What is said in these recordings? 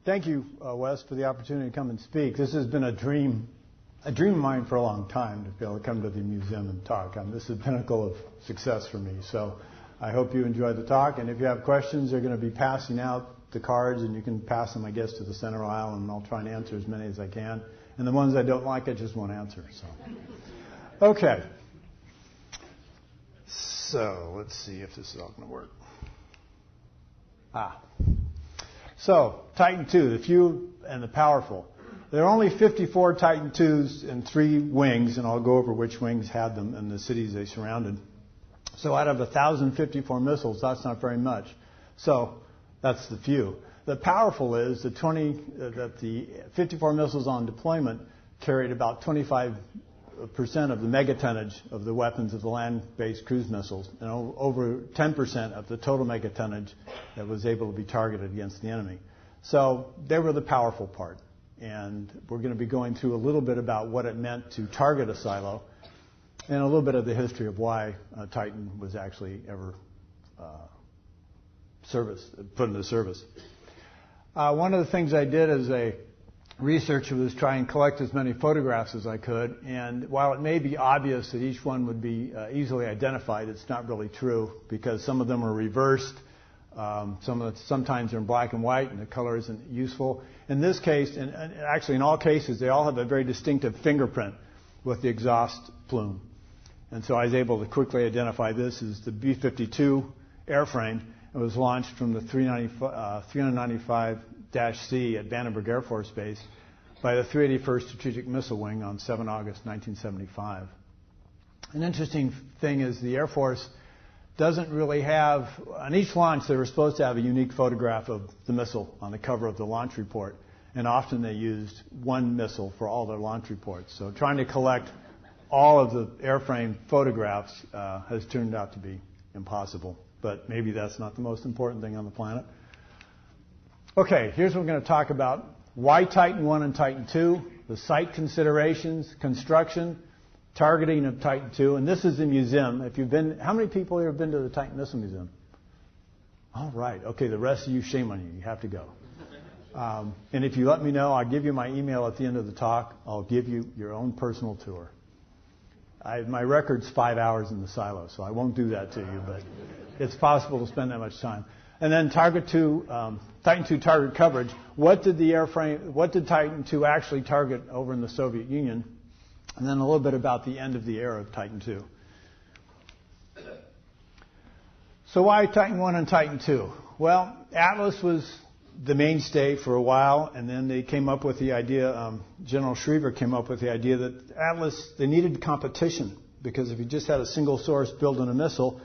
Thank you, Wes, for the opportunity to come and speak. This has been a dream of mine for a long time to be able to come to the museum and talk. This is the pinnacle of success for me. So I hope you enjoy the talk. And if you have questions, they're going to be passing out the cards, and you can pass them, I guess, to the center aisle, and I'll try and answer as many as I can. And the ones I don't like, I just won't answer. So, okay. So let's see if this is all going to work. So, Titan II, the few and the powerful. There are only 54 Titan IIs and 3 wings, and I'll go over which wings had them in the cities they surrounded. So out of 1,054 missiles, that's not very much. So that's the few. The powerful is that the 54 missiles on deployment carried about 25% of the megatonnage of the weapons of the land-based cruise missiles, and over 10% of the total megatonnage that was able to be targeted against the enemy. So they were the powerful part. And we're going to be going through a little bit about what it meant to target a silo and a little bit of the history of why Titan was actually ever put into service. One of the things I did as a researcher was try and collect as many photographs as I could. And while it may be obvious that each one would be easily identified, it's not really true because some of them are reversed. Sometimes they're in black and white, and the color isn't useful. In this case, and actually in all cases, they all have a very distinctive fingerprint with the exhaust plume. And so I was able to quickly identify this as the B-52 airframe. It was launched from the 395-C at Vandenberg Air Force Base by the 381st Strategic Missile Wing on 7 August 1975. An interesting thing is the Air Force doesn't really have, on each launch they were supposed to have a unique photograph of the missile on the cover of the launch report, and often they used one missile for all their launch reports. So trying to collect all of the airframe photographs has turned out to be impossible, but maybe that's not the most important thing on the planet. Okay, here's what we're going to talk about. Why Titan I and Titan II, the site considerations, construction, targeting of Titan II, and this is the museum. If you've been, how many people here have been to the Titan Missile Museum? All right. Okay, the rest of you, shame on you. You have to go. And if you let me know, I'll give you my email at the end of the talk. I'll give you your own personal tour. My record's 5 hours in the silo, so I won't do that to you, but it's possible to spend that much time. And then Titan II target coverage. What did Titan II actually target over in the Soviet Union? And then a little bit about the end of the era of Titan II. So why Titan I and Titan II? Well, Atlas was the mainstay for a while, and then they came up with the idea, General Schriever came up with the idea that Atlas, they needed competition, because if you just had a single source building a missile,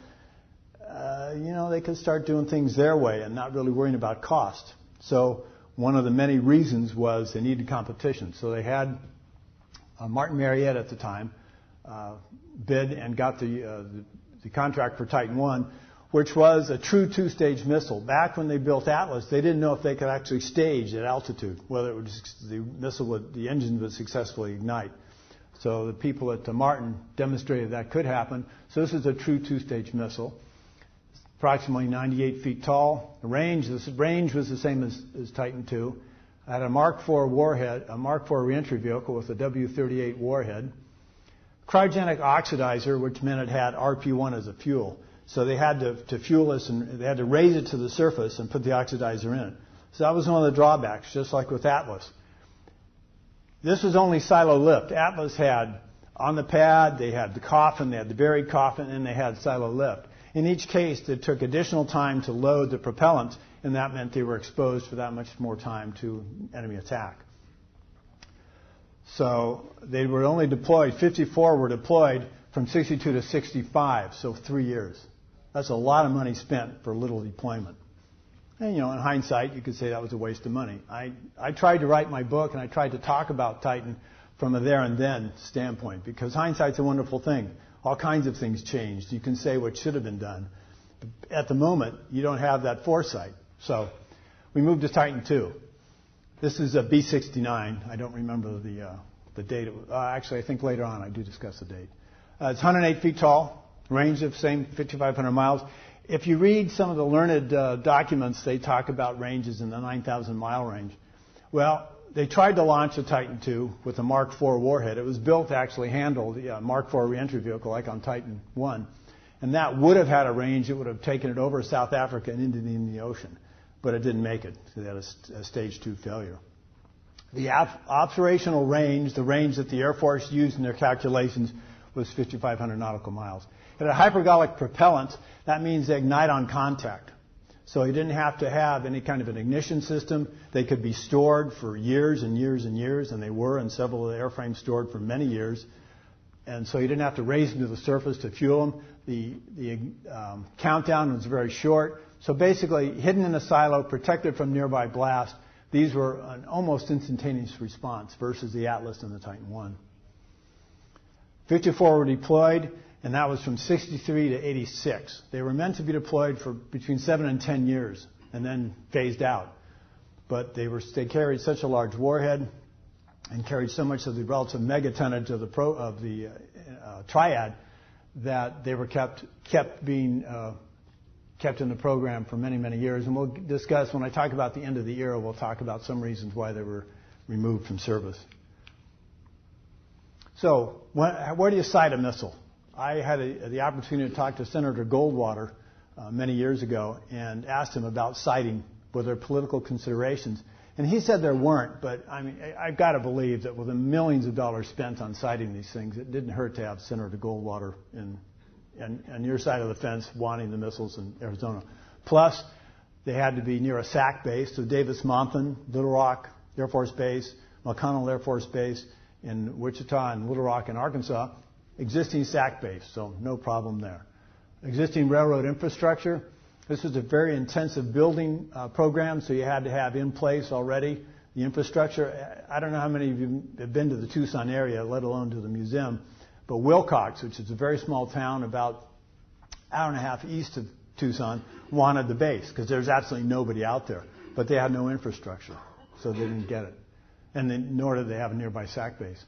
they could start doing things their way and not really worrying about cost. So one of the many reasons was they needed competition. So they had Martin Marietta at the time bid and got the contract for Titan I, which was a true two-stage missile. Back when they built Atlas, they didn't know if they could actually stage at altitude, whether the engine would successfully ignite. So the people at Martin demonstrated that could happen. So this is a true two-stage missile. It's approximately 98 feet tall. The range was the same as Titan II. Had a Mark IV warhead, a Mark IV reentry vehicle with a W-38 warhead. Cryogenic oxidizer, which meant it had RP-1 as a fuel. So they had to fuel this, and they had to raise it to the surface and put the oxidizer in it. So that was one of the drawbacks, just like with Atlas. This was only silo lift. Atlas had on the pad, they had the coffin, they had the buried coffin, and they had silo lift. In each case, it took additional time to load the propellant, and that meant they were exposed for that much more time to enemy attack. So they were only deployed, 54 were deployed from 62 to 65, so 3 years. That's a lot of money spent for little deployment. And, in hindsight, you could say that was a waste of money. I tried to write my book, and I tried to talk about Titan from a there and then standpoint, because hindsight's a wonderful thing. All kinds of things changed. You can say what should have been done. At the moment, you don't have that foresight. So we moved to Titan II. This is a B-69. I don't remember the date. Actually, I think later on I do discuss the date. It's 108 feet tall, range of same 5,500 miles. If you read some of the learned documents, they talk about ranges in the 9,000-mile range. Well, they tried to launch a Titan II with a Mark IV warhead. It was built to actually handle the Mark IV reentry vehicle like on Titan I. And that would have had a range. It would have taken it over South Africa and into the Indian Ocean. But it didn't make it. They had a stage 2 failure. The operational range, the range that the Air Force used in their calculations, was 5,500 nautical miles. It had hypergolic propellant. That means they ignite on contact. So you didn't have to have any kind of an ignition system. They could be stored for years and years and years, and they were, and several of the airframes stored for many years. And so you didn't have to raise them to the surface to fuel them. The countdown was very short. So basically, hidden in a silo, protected from nearby blast, these were an almost instantaneous response versus the Atlas and the Titan I. 54 were deployed, and that was from 63 to 86. They were meant to be deployed for between 7 and 10 years and then phased out. But they carried such a large warhead and carried so much of the relative megatonnage of the triad that they were kept in the program for many, many years. And we'll discuss, when I talk about the end of the era, we'll talk about some reasons why they were removed from service. So, where do you sight a missile? I had the opportunity to talk to Senator Goldwater many years ago and asked him about sighting, were there political considerations. And he said there weren't, but I mean, I've got to believe that with the millions of dollars spent on sighting these things, it didn't hurt to have Senator Goldwater on your side of the fence wanting the missiles in Arizona. Plus, they had to be near a SAC base, so Davis-Monthan, Little Rock Air Force Base, McConnell Air Force Base in Wichita and Little Rock in Arkansas, existing SAC base, so no problem there. Existing railroad infrastructure. This was a very intensive building program, so you had to have in place already the infrastructure. I don't know how many of you have been to the Tucson area, let alone to the museum, but Wilcox, which is a very small town about an hour and a half east of Tucson, wanted the base because there's absolutely nobody out there. But they had no infrastructure, so they didn't get it. And then, nor did they have a nearby SAC base.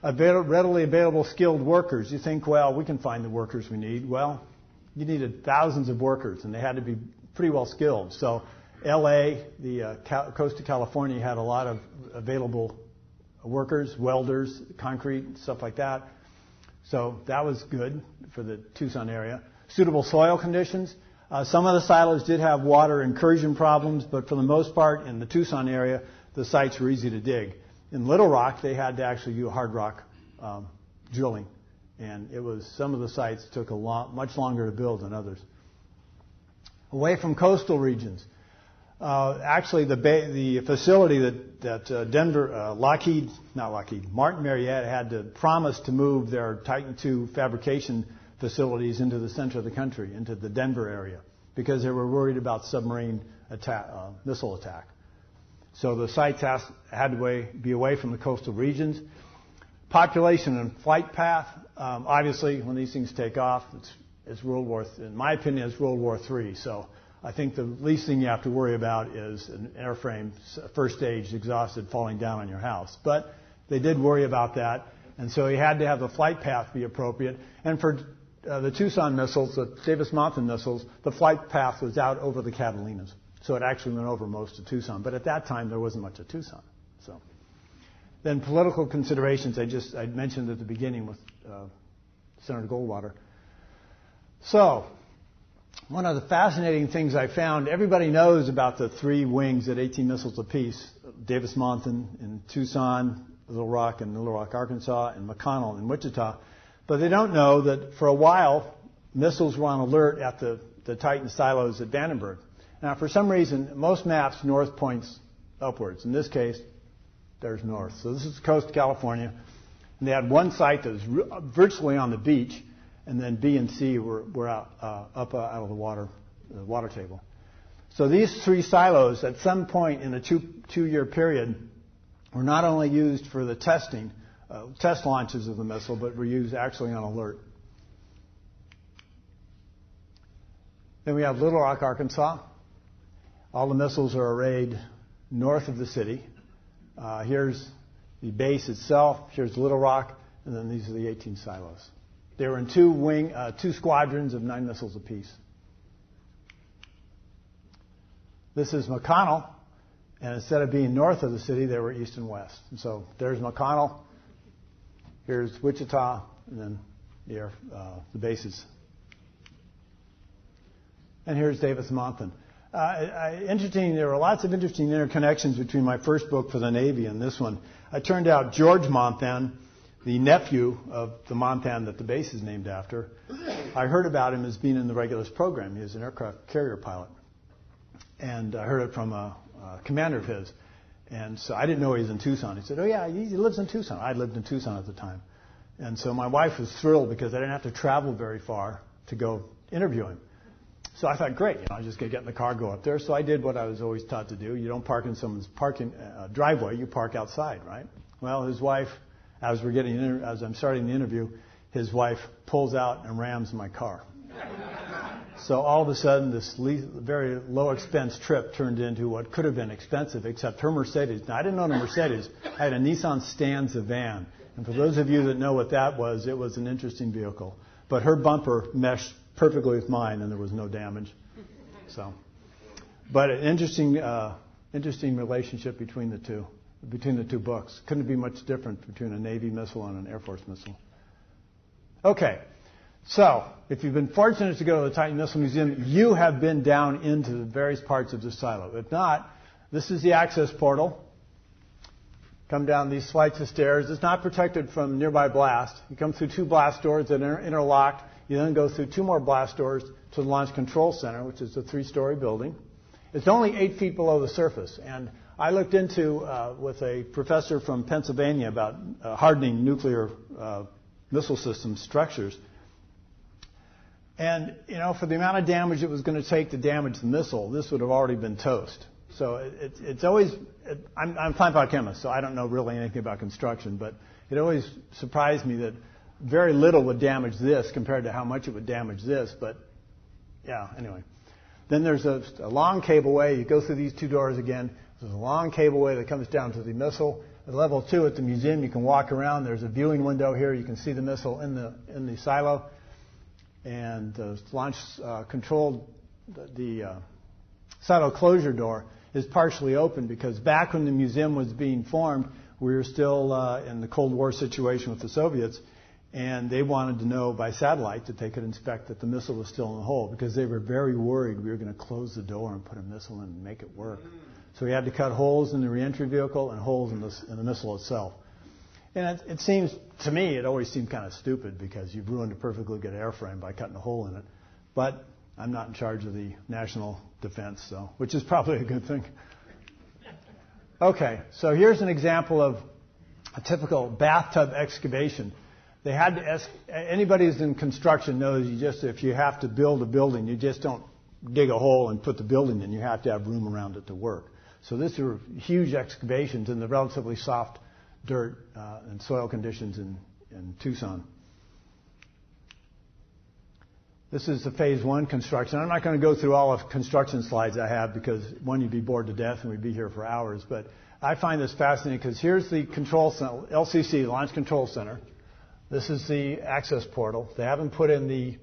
Readily available skilled workers. You think, well, we can find the workers we need. Well, you needed thousands of workers, and they had to be pretty well skilled. So L.A., the coast of California, had a lot of available workers, welders, concrete, stuff like that. So that was good for the Tucson area. Suitable soil conditions. Some of the silos did have water incursion problems, but for the most part, in the Tucson area, the sites were easy to dig. In Little Rock, they had to actually do hard rock drilling, and some of the sites took much longer to build than others. Away from coastal regions, actually the facility that Martin Marietta had to promise to move their Titan II fabrication facilities into the center of the country, into the Denver area, because they were worried about submarine missile attack. So the sites had to be away from the coastal regions. Population and flight path. Obviously, when these things take off, in my opinion, it's World War III. So I think the least thing you have to worry about is an airframe, first stage, exhausted, falling down on your house. But they did worry about that, and so you had to have the flight path be appropriate. And for the Tucson missiles, the Davis-Monthan missiles, the flight path was out over the Catalinas. So it actually went over most of Tucson. But at that time, there wasn't much of Tucson. So then political considerations I mentioned at the beginning with Senator Goldwater. So one of the fascinating things I found, everybody knows about the 3 wings at 18 missiles apiece, Davis-Monthan in Tucson, Little Rock in Little Rock, Arkansas, and McConnell in Wichita. But they don't know that for a while, missiles were on alert at the Titan silos at Vandenberg. Now, for some reason, most maps, north points upwards. In this case, there's north. So this is the coast of California. And they had one site that was virtually on the beach, and then B and C were up out of the water table. So these 3 silos, at some point in a two-year period, were not only used for the test launches of the missile, but were used actually on alert. Then we have Little Rock, Arkansas. All the missiles are arrayed north of the city. Here's the base itself. Here's Little Rock, and then these are the 18 silos. They were in 2 squadrons of 9 missiles apiece. This is McConnell. And instead of being north of the city, they were east and west. And so there's McConnell, here's Wichita, and then the bases. And here's Davis-Monthan. Interesting, there were lots of interesting interconnections between my first book for the Navy and this one. It turned out George Monthan, the nephew of the Monthan that the base is named after, I heard about him as being in the Regulus program. He was an aircraft carrier pilot. And I heard it from a commander of his. And so I didn't know he was in Tucson. He said, oh yeah, he lives in Tucson. I lived in Tucson at the time. And so my wife was thrilled because I didn't have to travel very far to go interview him. So I thought, great, I'm just going to get in the car, go up there. So I did what I was always taught to do. You don't park in someone's parking driveway. You park outside, right? Well, his wife, as I'm starting the interview, his wife pulls out and rams my car. So all of a sudden, this very low expense trip turned into what could have been expensive, except her Mercedes. Now, I didn't own a Mercedes. I had a Nissan Stanza van. And for those of you that know what that was, it was an interesting vehicle. But her bumper meshed perfectly with mine, and there was no damage. So, but an interesting relationship between the two books. Couldn't be much different between a Navy missile and an Air Force missile. Okay, so if you've been fortunate to go to the Titan Missile Museum, you have been down into the various parts of the silo. If not, this is the access portal. Come down these flights of stairs. It's not protected from nearby blast. You come through two blast doors that are interlocked. You then go through two more blast doors to the Launch Control Center, which is a 3-story building. It's only 8 feet below the surface. And I looked into, with a professor from Pennsylvania, about hardening nuclear missile system structures. And, for the amount of damage it was going to take to damage the missile, this would have already been toast. So it's always, I'm a plant biochemist, so I don't know really anything about construction, but it always surprised me that very little would damage this compared to how much it would damage this. But, yeah, anyway. Then there's a long cableway. You go through these two doors again. There's a long cableway that comes down to the missile. At level 2 at the museum, you can walk around. There's a viewing window here. You can see the missile in the silo. And the launch control, the silo closure door is partially open because back when the museum was being formed, we were still in the Cold War situation with the Soviets, and they wanted to know by satellite that they could inspect that the missile was still in the hole because they were very worried we were going to close the door and put a missile in and make it work. So we had to cut holes in the reentry vehicle and holes in the missile itself. And it seems, to me, it always seemed kind of stupid because you've ruined a perfectly good airframe by cutting a hole in it. But I'm not in charge of the national defense, so, which is probably a good thing. Okay, so here's an example of a typical bathtub excavation. They had to anybody who's in construction knows if you have to build a building, you just don't dig a hole and put the building in. You have to have room around it to work. So these are huge excavations in the relatively soft dirt and soil conditions in Tucson. This is the phase 1 construction. I'm not going to go through all of construction slides I have because, one, you'd be bored to death and we'd be here for hours. But I find this fascinating because here's the control center, LCC, the Launch Control Center. This is the access portal. They haven't put in the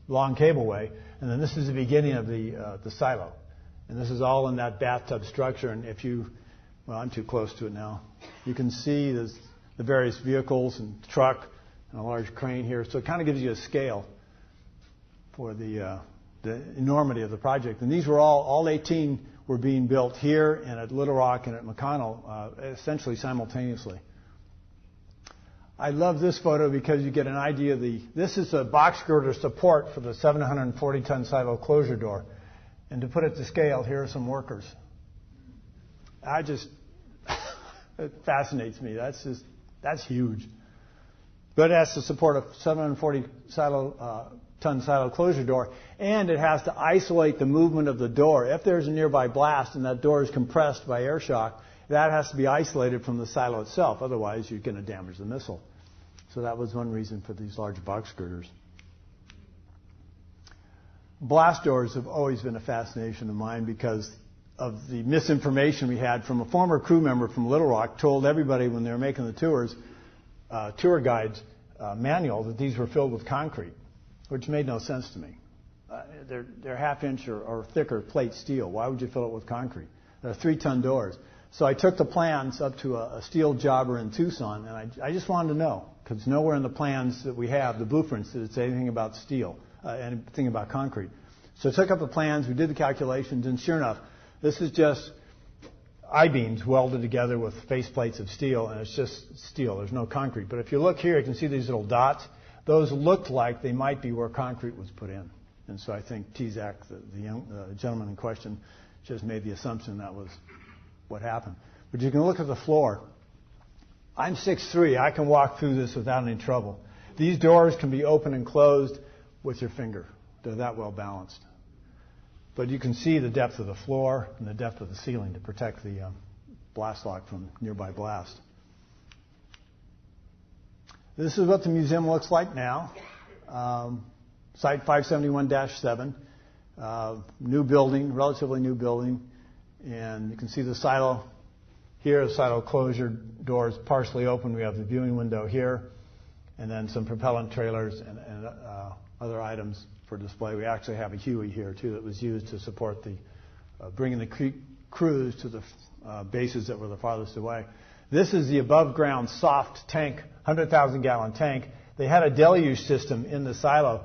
long cableway. And then this is the beginning of the silo. And this is all in that bathtub structure. And I'm too close to it now. You can see the various vehicles and truck and a large crane here. So it kind of gives you a scale for the enormity of the project. And these were all 18 were being built here and at Little Rock and at McConnell essentially simultaneously. I love this photo because you get an idea of this is a box girder support for the 740-ton silo closure door. And to put it to scale, here are some workers. It fascinates me. That's huge. But it has to support a 740-ton silo closure door, and it has to isolate the movement of the door. If there's a nearby blast and that door is compressed by air shock, that has to be isolated from the silo itself. Otherwise, you're going to damage the missile. So that was one reason for these large box girders. Blast doors have always been a fascination of mine because of the misinformation we had from a former crew member from Little Rock told everybody when they were making the tours, tour guides manual, that these were filled with concrete, which made no sense to me. they're half-inch or thicker plate steel. Why would you fill it with concrete? They're 3-ton doors. So I took the plans up to a steel jobber in Tucson, and I just wanted to know, because nowhere in the plans that we have, the blueprints, did it say anything about steel, anything about concrete. So I took up the plans, we did the calculations, and sure enough, this is just I-beams welded together with face plates of steel, and it's just steel. There's no concrete. But if you look here, you can see these little dots. Those looked like they might be where concrete was put in. And so I think Tezak, the gentleman in question, just made the assumption that was what happened. But you can look at the floor. I'm 6'3". I can walk through this without any trouble. These doors can be open and closed with your finger. They're that well balanced. But you can see the depth of the floor and the depth of the ceiling to protect the blast lock from nearby blast. This is what the museum looks like now. Site 571-7. New building, relatively new building. And you can see the silo here, the silo closure doors partially open. We have the viewing window here, and then some propellant trailers and other items for display. We actually have a Huey here, too, that was used to support the bringing the crews to the bases that were the farthest away. This is the above-ground soft tank, 100,000-gallon tank. They had a deluge system in the silo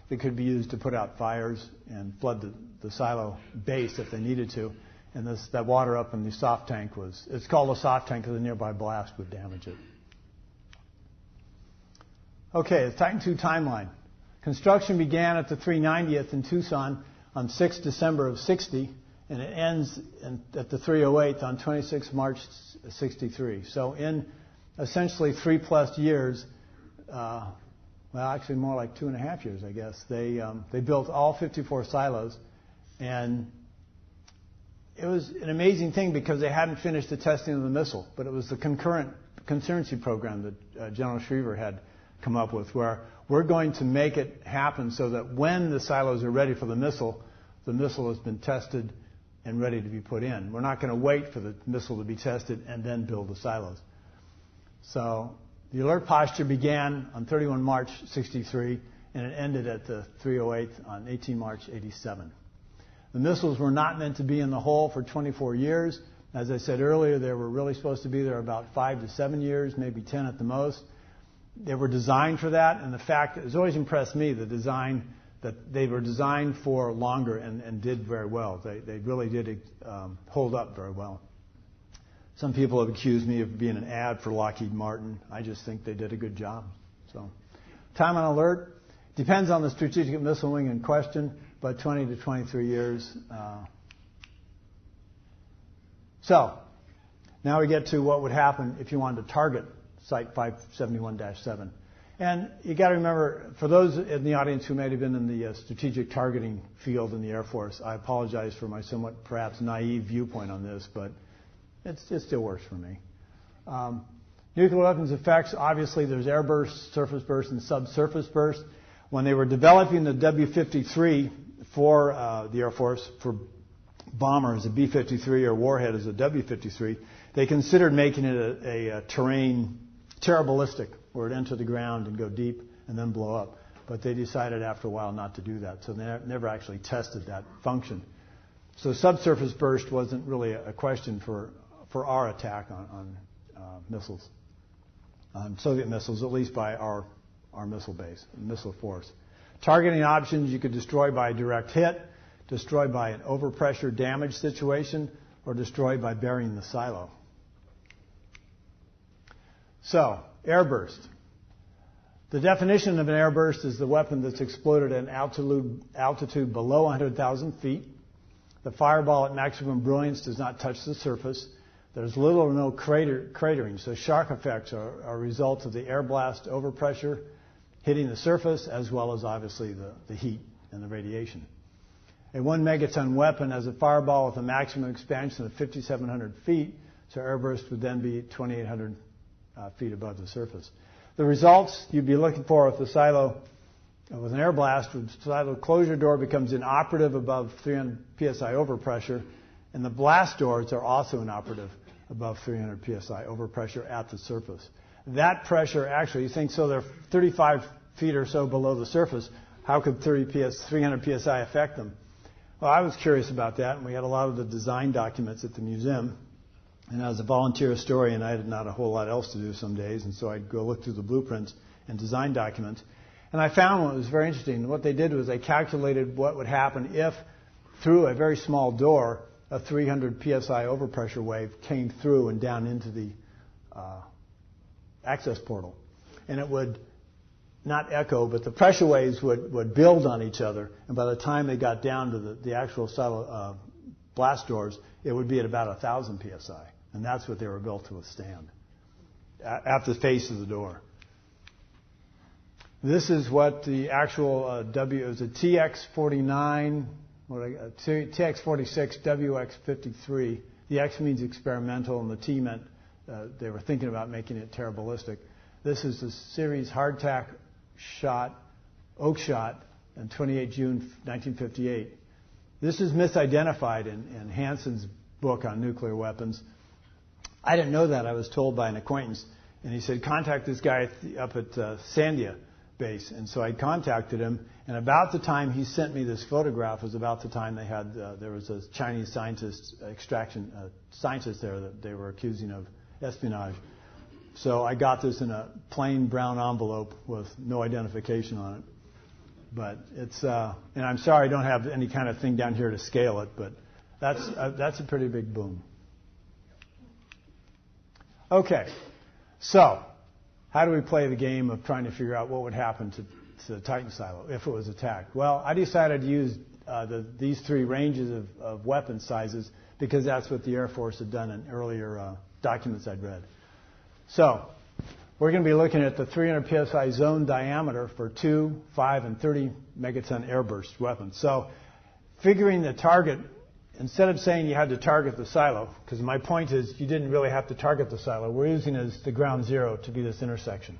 that could be used to put out fires and flood the silo base if they needed to. And that water up in the soft tank it's called a soft tank because a nearby blast would damage it. Okay, the Titan II timeline. Construction began at the 390th in Tucson on 6 December of 60, and it ends at the 308th on 26 March 63. So in essentially 3+ years, well, actually more like 2.5 years, I guess, they built all 54 silos, and it was an amazing thing because they hadn't finished the testing of the missile, but it was the concurrency program that General Schriever had come up with, where we're going to make it happen so that when the silos are ready for the missile has been tested and ready to be put in. We're not going to wait for the missile to be tested and then build the silos. So the alert posture began on 31 March 63, and it ended at the 308th on 18 March 87. The missiles were not meant to be in the hole for 24 years. As I said earlier, they were really supposed to be there about 5 to 7 years, maybe 10 at the most. They were designed for that, and the fact that it's always impressed me, the design, that they were designed for longer and did very well. They really did hold up very well. Some people have accused me of being an ad for Lockheed Martin. I just think they did a good job. So, time on alert depends on the strategic missile wing in question, but 20 to 23 years. So, now we get to what would happen if you wanted to target Site 571-7. And you got to remember, for those in the audience who may have been in the strategic targeting field in the Air Force, I apologize for my somewhat perhaps naive viewpoint on this, but it still works for me. Nuclear weapons effects, obviously there's air burst, surface burst, and subsurface burst. When they were developing the W-53 for the Air Force, for bomber as a B-53 or warhead as a W-53, they considered making it a terrain terrorballistic, where it enter the ground and go deep and then blow up. But they decided after a while not to do that, so they never actually tested that function. So subsurface burst wasn't really a question for our attack on missiles, on Soviet missiles, at least by our missile base, missile force. Targeting options, you could destroy by a direct hit, destroy by an overpressure damage situation, or destroy by burying the silo. So, airburst. The definition of an airburst is the weapon that's exploded at an altitude below 100,000 feet. The fireball at maximum brilliance does not touch the surface. There's little or no cratering, so shock effects are a result of the air blast overpressure hitting the surface, as well as obviously the heat and the radiation. A 1 megaton weapon has a fireball with a maximum expansion of 5,700 feet, so airburst would then be 2,800 feet above the surface. The results you'd be looking for with the silo, with an air blast, the silo closure door becomes inoperative above 300 psi overpressure, and the blast doors are also inoperative above 300 psi overpressure at the surface. That pressure, actually, you think so they're 35 feet or so below the surface, how could 300 psi affect them? Well, I was curious about that, and we had a lot of the design documents at the museum. And I was a volunteer historian. I had not a whole lot else to do some days, and so I'd go look through the blueprints and design documents. And I found one that was very interesting. What they did was they calculated what would happen if, through a very small door, a 300 psi overpressure wave came through and down into the access portal. And it would not echo, but the pressure waves would build on each other. And by the time they got down to the actual blast doors, it would be at about 1,000 psi. And that's what they were built to withstand at the face of the door. This is what the actual W is a TX49, TX46, WX53. The X means experimental, and the T meant they were thinking about making it terra ballistic. This is the series hardtack shot, oak shot, on 28 June 1958. This is misidentified in Hansen's book on nuclear weapons. I didn't know that. I was told by an acquaintance, and he said, contact this guy up at Sandia base. And so I contacted him, and about the time he sent me this photograph was about the time they had, there was a Chinese scientist scientist there that they were accusing of espionage. So I got this in a plain brown envelope with no identification on it. But it's, and I'm sorry I don't have any kind of thing down here to scale it, but that's a pretty big boom. Okay, so how do we play the game of trying to figure out what would happen to the Titan silo if it was attacked? Well, I decided to use these three ranges of weapon sizes because that's what the Air Force had done in earlier documents I'd read. So we're going to be looking at the 300 psi zone diameter for 2, 5, and 30 megaton airburst weapons. So figuring the target, instead of saying you had to target the silo, because my point is you didn't really have to target the silo, we're using as the ground zero to be this intersection.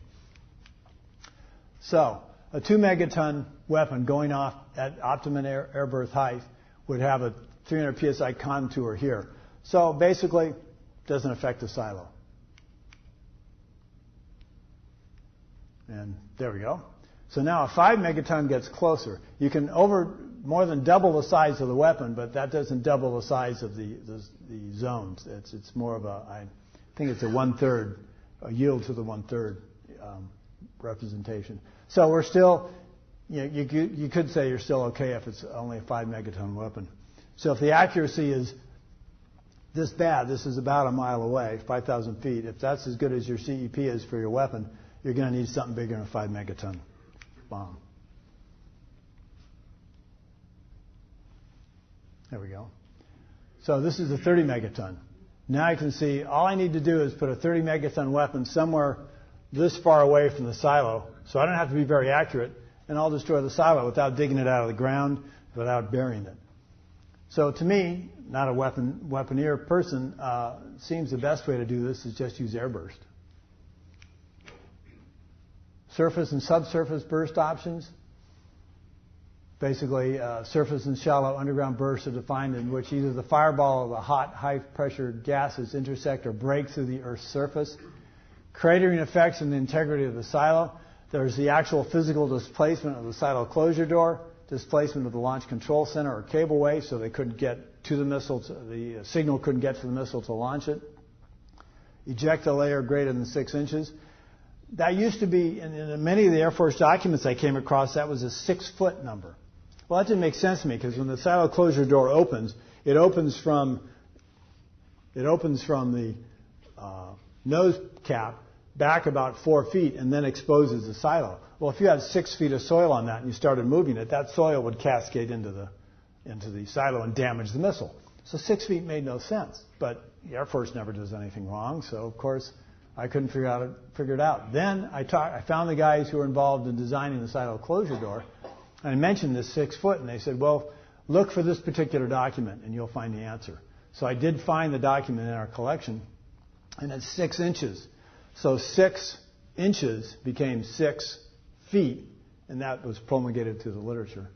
So a 2 megaton weapon going off at optimum airburst height would have a 300 psi contour here. So basically, it doesn't affect the silo. And there we go. So now a 5 megaton gets closer. You can more than double the size of the weapon, but that doesn't double the size of the zones. It's more of I think it's a 1/3, a yield to the 1/3 representation. So we're still, you could say you're still okay if it's only a 5 megaton weapon. So if the accuracy is this bad, this is about a mile away, 5,000 feet. If that's as good as your CEP is for your weapon, you're going to need something bigger than a 5 megaton bomb. There we go. So this is a 30 megaton. Now you can see all I need to do is put a 30 megaton weapon somewhere this far away from the silo, so I don't have to be very accurate, and I'll destroy the silo without digging it out of the ground, without burying it. So to me, not a weaponeer person, seems the best way to do this is just use airburst. Surface and subsurface burst options. Basically, surface and shallow underground bursts are defined in which either the fireball or the hot, high-pressure gases intersect or break through the Earth's surface. Cratering effects in the integrity of the silo. There's the actual physical displacement of the silo closure door, displacement of the launch control center or cableway, so they couldn't get to the missile, the signal couldn't get to the missile to launch it. Ejecta layer greater than 6 inches. That used to be, in many of the Air Force documents I came across, that was a 6-foot number. Well, that didn't make sense to me because when the silo closure door opens, it opens from the nose cap back about 4 feet and then exposes the silo. Well, if you had 6 feet of soil on that and you started moving it, that soil would cascade into the silo and damage the missile. So 6 feet made no sense. But the Air Force never does anything wrong, so of course I couldn't figure it out. Then I found the guys who were involved in designing the silo closure door, and I mentioned this 6 foot, and they said, well, look for this particular document, and you'll find the answer. So I did find the document in our collection, and it's 6 inches. So 6 inches became 6 feet, and that was promulgated through the literature.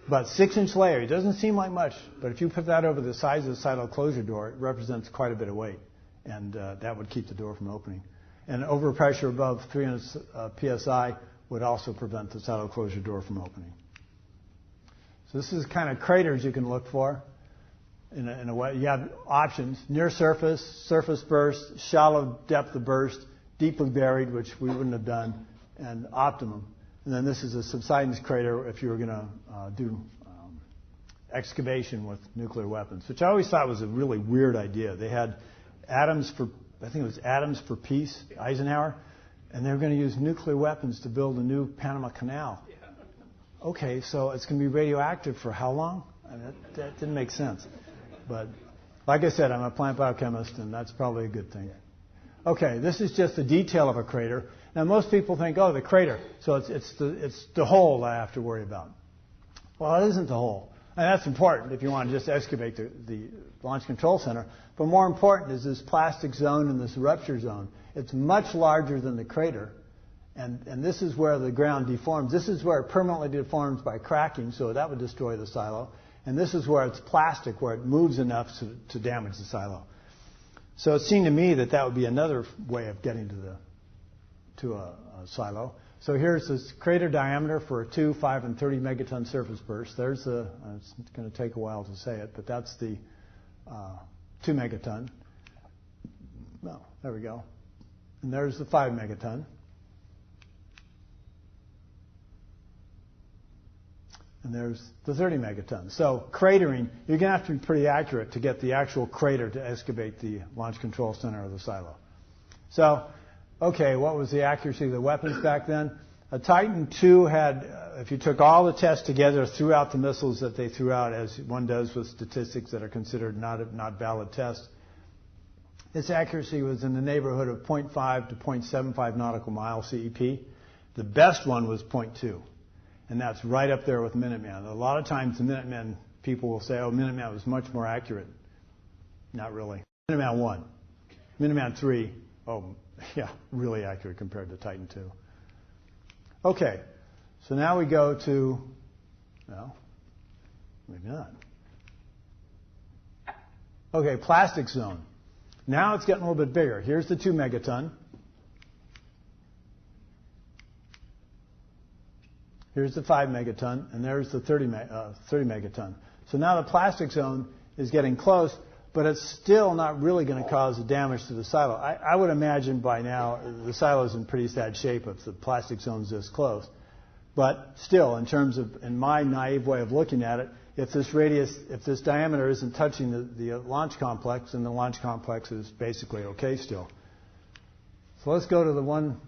But 6-inch layer, it doesn't seem like much, but if you put that over the size of the silo closure door, it represents quite a bit of weight. And that would keep the door from opening. And overpressure above 300 psi would also prevent the silo closure door from opening. So this is kind of craters you can look for. In a way, you have options: near surface, surface burst, shallow depth of burst, deeply buried, which we wouldn't have done, and optimum. And then this is a subsidence crater if you were going to do excavation with nuclear weapons, which I always thought was a really weird idea. They had atoms for, I think it was Atoms for Peace, Eisenhower, and they were going to use nuclear weapons to build a new Panama Canal. Okay, so it's going to be radioactive for how long? I mean, that didn't make sense. But like I said, I'm a plant biochemist, and that's probably a good thing. Okay, this is just the detail of a crater. Now, most people think, oh, the crater, so it's the hole I have to worry about. Well, it isn't the hole. And that's important if you want to just excavate the Launch Control Center. But more important is this plastic zone and this rupture zone. It's much larger than the crater. And this is where the ground deforms. This is where it permanently deforms by cracking, so that would destroy the silo. And this is where it's plastic, where it moves enough to damage the silo. So it seemed to me that that would be another way of getting to a silo. So here's this crater diameter for a 2, 5, and 30 megaton surface burst. There's the, it's going to take a while to say it, but that's the 2 megaton. Well, there we go. And there's the 5 megaton. And there's the 30 megaton. So cratering, you're going to have to be pretty accurate to get the actual crater to excavate the Launch Control Center of the silo. So, okay, what was the accuracy of the weapons back then? A Titan II had, if you took all the tests together, threw out the missiles that they threw out, as one does with statistics that are considered not valid tests, its accuracy was in the neighborhood of 0.5 to 0.75 nautical mile CEP. The best one was 0.2. And that's right up there with Minuteman. A lot of times the Minuteman people will say, oh, Minuteman was much more accurate. Not really. Minuteman 1. Minuteman 3, oh, yeah, really accurate compared to Titan 2. Okay, so now we go to, well, maybe not. Okay, plastic zone. Now it's getting a little bit bigger. Here's the 2 megaton. Here's the 5 megaton, and there's the 30 megaton. So now the plastic zone is getting close, but it's still not really going to cause damage to the silo. I would imagine by now the silo is in pretty sad shape if the plastic zone is this close. But still, in terms of, in my naive way of looking at it, if this diameter isn't touching the launch complex, then the launch complex is basically okay still. So let's go to the one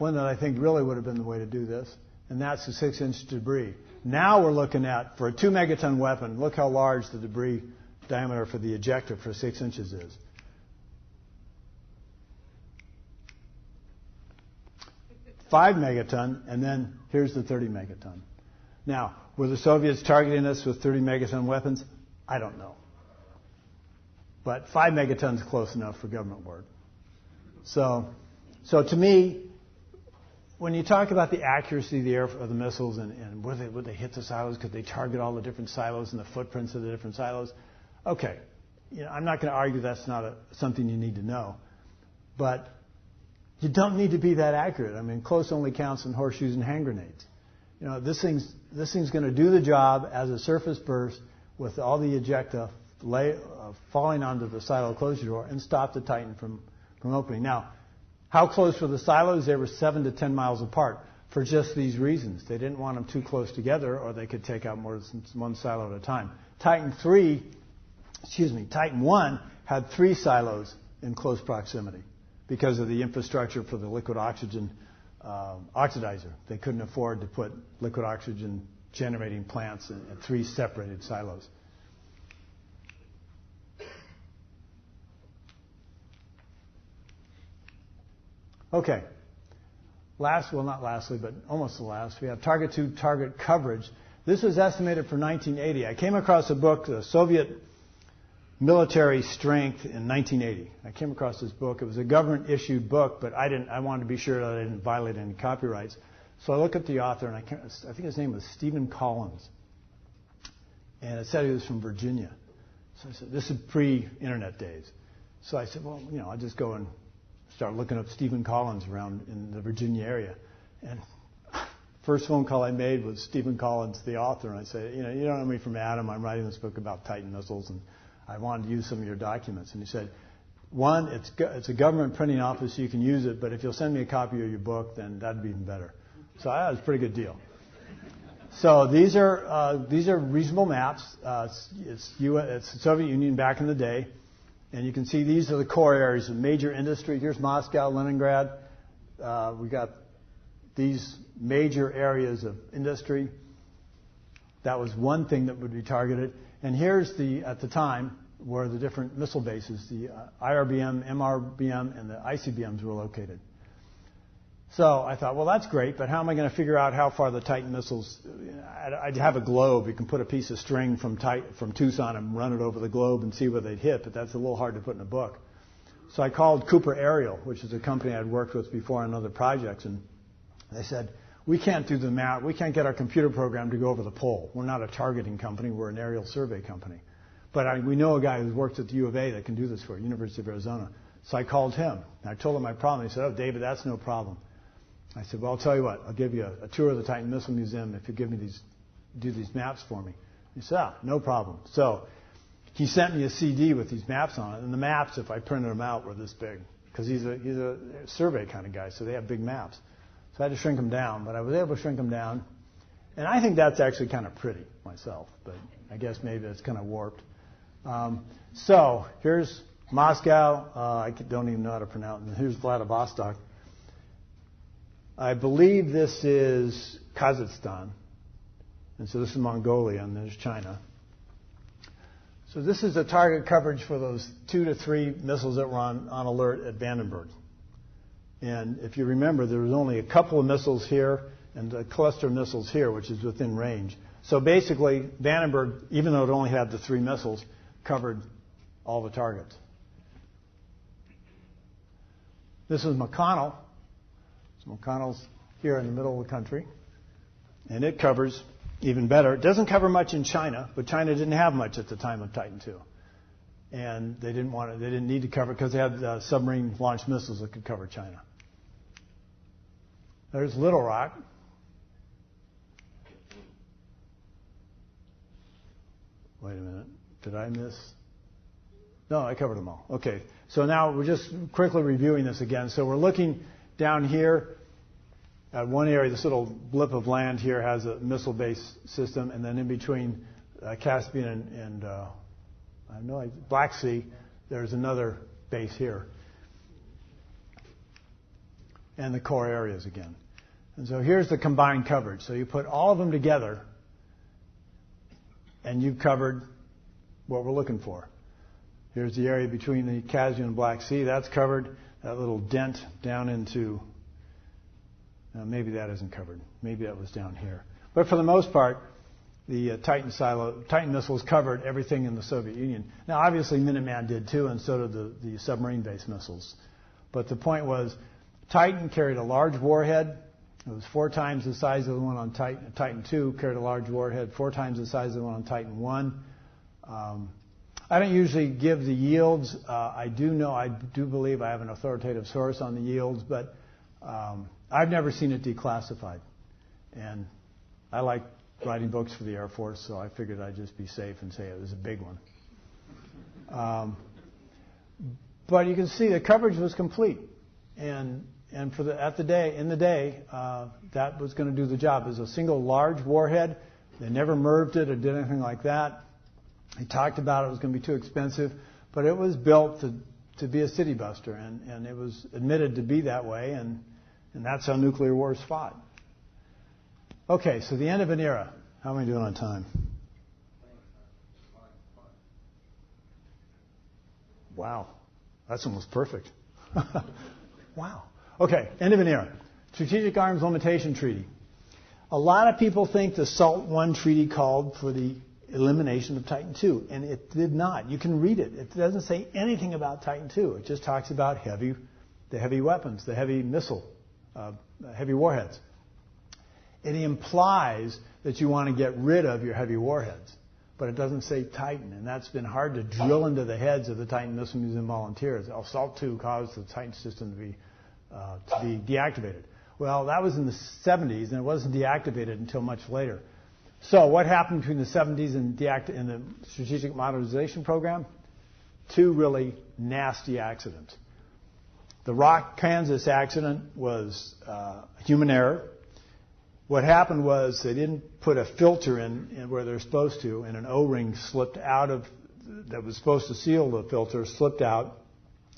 that I think really would have been the way to do this, and that's the 6-inch debris. Now we're looking at, for a 2 megaton weapon, look how large the debris diameter for the ejector for 6 inches is. Five megaton, and then here's the 30 megaton. Now, were the Soviets targeting us with 30 megaton weapons? I don't know. But 5 megatons is close enough for government work. So to me, when you talk about the accuracy of the missiles and would they hit the silos, could they target all the different silos and the footprints of the different silos? Okay, I'm not going to argue that's not something you need to know, but you don't need to be that accurate. I mean, close only counts in horseshoes and hand grenades. This thing's going to do the job as a surface burst with all the ejecta falling onto the silo closure door and stop the Titan from opening. Now, how close were the silos? They were 7 to 10 miles apart for just these reasons. They didn't want them too close together, or they could take out more than one silo at a time. Titan 1 had 3 silos in close proximity because of the infrastructure for the liquid oxygen oxidizer. They couldn't afford to put liquid oxygen generating plants in 3 separated silos. Okay. Not lastly, but almost the last, we have target to target coverage. This was estimated for 1980. I came across a book, The Soviet Military Strength in 1980. I came across this book. It was a government-issued book, but I wanted to be sure that I didn't violate any copyrights. So I looked at the author, and I think his name was Stephen Collins. And it said he was from Virginia. So I said, this is pre-internet days. So I said, well, I'll just go and start looking up Stephen Collins around in the Virginia area. And first phone call I made was Stephen Collins, the author, and I said, you don't know me from Adam. I'm writing this book about Titan missiles, and I wanted to use some of your documents. And he said, one, it's a government printing office, so you can use it, but if you'll send me a copy of your book, then that'd be even better. So that was a pretty good deal. So these are reasonable maps. It's the Soviet Union back in the day, and you can see these are the core areas of major industry. Here's Moscow, Leningrad. We got these major areas of industry. That was one thing that would be targeted. And here's at the time, where the different missile bases, the IRBM, MRBM, and the ICBMs were located. So I thought, well, that's great, but how am I going to figure out how far the Titan missiles... I'd have a globe. You can put a piece of string from Tucson and run it over the globe and see where they'd hit, but that's a little hard to put in a book. So I called Cooper Aerial, which is a company I'd worked with before on other projects, and they said, we can't do the map. We can't get our computer program to go over the pole. We're not a targeting company. We're an aerial survey company. But we know a guy who's worked at the U of A that can do this for University of Arizona. So I called him. I told him my problem. He said, oh, David, that's no problem. I said, well, I'll tell you what. I'll give you a tour of the Titan Missile Museum if you do these maps for me. He said, no problem. So he sent me a CD with these maps on it. And the maps, if I printed them out, were this big. Because he's a survey kind of guy, so they have big maps. So I had to shrink them down, but I was able to shrink them down. And I think that's actually kind of pretty myself, but I guess maybe it's kind of warped. So here's Moscow. I don't even know how to pronounce it. Here's Vladivostok. I believe this is Kazakhstan. And so this is Mongolia, and there's China. So this is the target coverage for those 2 to 3 missiles that were on alert at Vandenberg. And if you remember, there was only a couple of missiles here and a cluster of missiles here, which is within range. So basically, Vandenberg, even though it only had the 3 missiles, covered all the targets. This is McConnell. So McConnell's here in the middle of the country. And it covers even better. It doesn't cover much in China, but China didn't have much at the time of Titan II. And they didn't need to cover it because they had submarine launched missiles that could cover China. There's Little Rock. Wait a minute. Did I miss? No, I covered them all. Okay. So now we're just quickly reviewing this again. So we're looking down here at one area. This little blip of land here has a missile-based system, and then in between Caspian and Black Sea, there's another base here. And the core areas again. And so here's the combined coverage. So you put all of them together, and you've covered what we're looking for. Here's the area between the Caspian and Black Sea. That's covered. That little dent down into... maybe that isn't covered. Maybe that was down here. But for the most part, the Titan missiles covered everything in the Soviet Union. Now, obviously, Minuteman did too, and so did the submarine-based missiles. But the point was, Titan carried a large warhead. It was 4 times the size of the one on Titan. Titan II carried a large warhead, 4 times the size of the one on Titan I. I don't usually give the yields. I do believe I have an authoritative source on the yields, but I've never seen it declassified. And I like writing books for the Air Force, so I figured I'd just be safe and say it was a big one. But you can see the coverage was complete. And in the day, that was going to do the job. It was a single large warhead. They never merged it or did anything like that. They talked about it was going to be too expensive, but it was built to be a city buster, and it was admitted to be that way, and that's how nuclear wars fought. Okay, so the end of an era. How am I doing on time? Wow, that's almost perfect. Wow. Okay, end of an era. Strategic Arms Limitation Treaty. A lot of people think the SALT I treaty called for the elimination of Titan II, and it did not. You can read it. It doesn't say anything about Titan II. It just talks about the heavy weapons, the heavy missile, heavy warheads. It implies that you want to get rid of your heavy warheads, but it doesn't say Titan, and that's been hard to drill into the heads of the Titan Missile Museum volunteers. SALT II caused the Titan system to be deactivated. Well, that was in the 70s, and it wasn't deactivated until much later. So what happened between the 70s and the Strategic Modernization Program? Two really nasty accidents. The Rock, Kansas accident was human error. What happened was they didn't put a filter in where they're supposed to, and an O-ring slipped out of that was supposed to seal the filter, slipped out,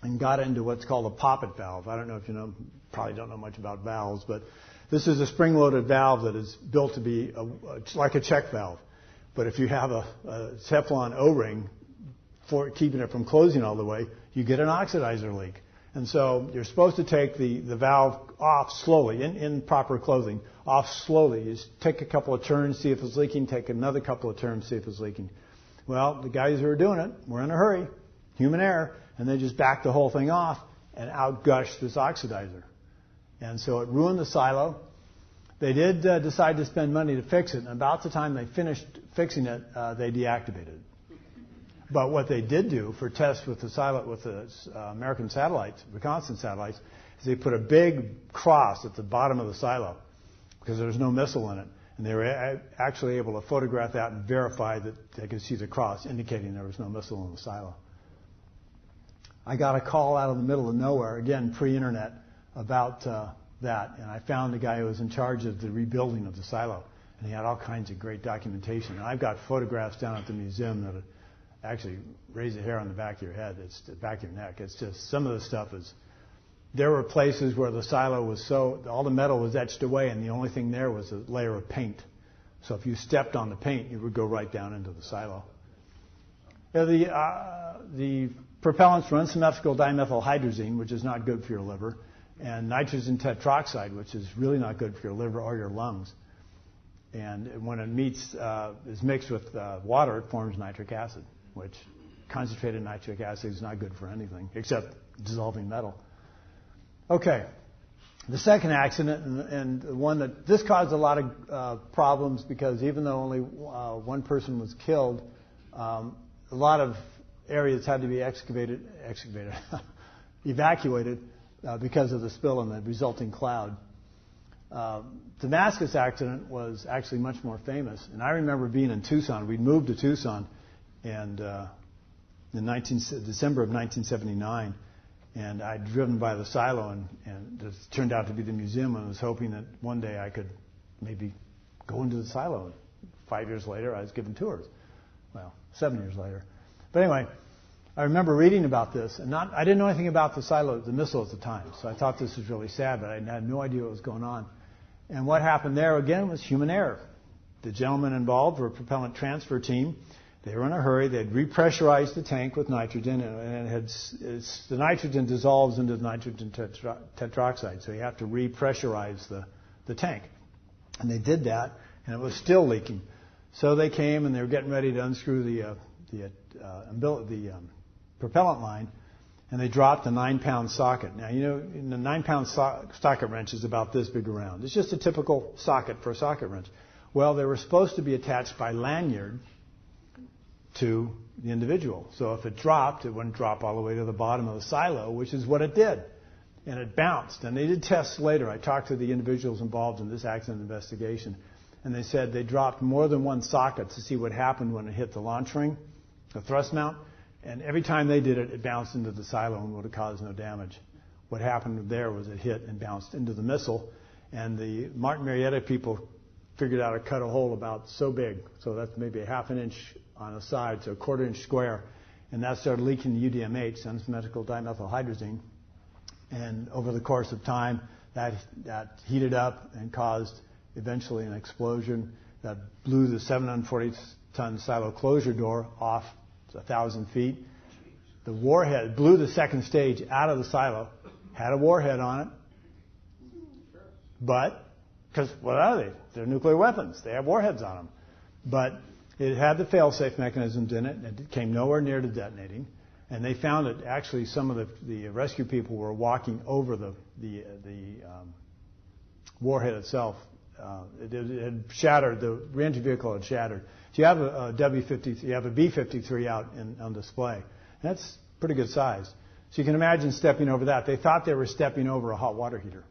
and got into what's called a poppet valve. I don't know if you know, probably don't know much about valves, but this is a spring-loaded valve that is built to be like a check valve. But if you have a Teflon O-ring for keeping it from closing all the way, you get an oxidizer leak. And so you're supposed to take the valve off slowly, in proper closing, off slowly. You just take a couple of turns, see if it's leaking, take another couple of turns, see if it's leaking. Well, the guys who were doing it were in a hurry, human error, and they just backed the whole thing off and out-gushed this oxidizer. And so it ruined the silo. They did decide to spend money to fix it, and about the time they finished fixing it, they deactivated it. But what they did do for tests with the American satellites, reconnaissance satellites, is they put a big cross at the bottom of the silo because there was no missile in it. And they were actually able to photograph that and verify that they could see the cross indicating there was no missile in the silo. I got a call out of the middle of nowhere, again, pre-internet, about that. And I found the guy who was in charge of the rebuilding of the silo. And he had all kinds of great documentation. And I've got photographs down at the museum that actually raise the hair on the back of your head. It's the back of your neck. It's just, some of the stuff is, there were places where the silo was all the metal was etched away and the only thing there was a layer of paint. So if you stepped on the paint, you would go right down into the silo. The propellants were unsymmetrical dimethylhydrazine, which is not good for your liver, and nitrogen tetroxide, which is really not good for your liver or your lungs. And when it is mixed with water, it forms nitric acid, which concentrated nitric acid is not good for anything except dissolving metal. Okay, the second accident, and the one that this caused a lot of problems because even though only one person was killed, a lot of areas had to be evacuated because of the spill and the resulting cloud. Damascus accident was actually much more famous, and I remember being in Tucson. We'd moved to Tucson, and in December of 1979, and I'd driven by the silo, and it turned out to be the museum, and I was hoping that one day I could maybe go into the silo. 5 years later, I was given tours. Well, 7 years later. But anyway, I remember reading about this, and I didn't know anything about the silo, the missile at the time, so I thought this was really sad, but I had no idea what was going on. And what happened there, again, was human error. The gentlemen involved were a propellant transfer team. They were in a hurry. They had repressurized the tank with nitrogen, and the nitrogen dissolves into the nitrogen tetroxide, so you have to repressurize the tank. And they did that, and it was still leaking. So they came, and they were getting ready to unscrew the propellant line, and they dropped a 9-pound socket. Now, you know, the 9-pound socket wrench is about this big around. It's just a typical socket for a socket wrench. Well, they were supposed to be attached by lanyard to the individual. So if it dropped, it wouldn't drop all the way to the bottom of the silo, which is what it did. And it bounced. And they did tests later. I talked to the individuals involved in this accident investigation, and they said they dropped more than one socket to see what happened when it hit the launch ring, the thrust mount. And every time they did it, it bounced into the silo and would have caused no damage. What happened there was it hit and bounced into the missile. And the Martin Marietta people figured out to cut a hole about so big. So that's maybe a half an inch on a side, so a quarter-inch square. And that started leaking the UDMH, unsymmetrical dimethylhydrazine. And over the course of time, that heated up and caused eventually an explosion that blew the 740-ton silo closure door off 1,000 feet. The warhead blew the second stage out of the silo, had a warhead on it, but, because what are they? They're nuclear weapons. They have warheads on them. But it had the fail-safe mechanisms in it, and it came nowhere near to detonating. And they found that actually some of the rescue people were walking over the warhead itself. It had shattered. The reentry vehicle had shattered. So you have a W-53, you have a B-53 out on display. That's pretty good size. So you can imagine stepping over that. They thought they were stepping over a hot water heater.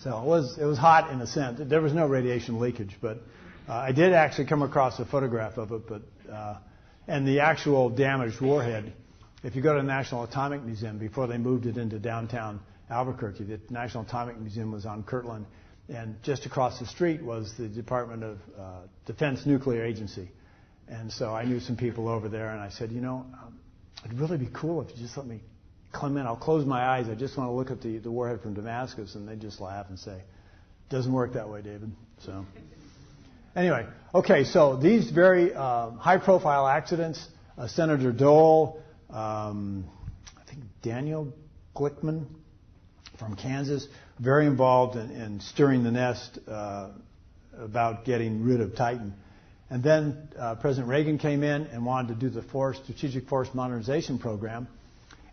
So it was hot in a sense. There was no radiation leakage, but I did actually come across a photograph of it. And the actual damaged warhead, if you go to the National Atomic Museum, before they moved it into downtown Albuquerque, the National Atomic Museum was on Kirtland, and just across the street was the Department of Defense Nuclear Agency. And so I knew some people over there, and I said, it'd really be cool if you just let me come in. I'll close my eyes. I just want to look at the warhead from Damascus. And they just laugh and say, doesn't work that way, David. So anyway, okay, so these very high-profile accidents, Senator Dole, I think Daniel Glickman from Kansas, very involved in stirring the nest about getting rid of Titan. And then President Reagan came in and wanted to do the Strategic Force Modernization Program.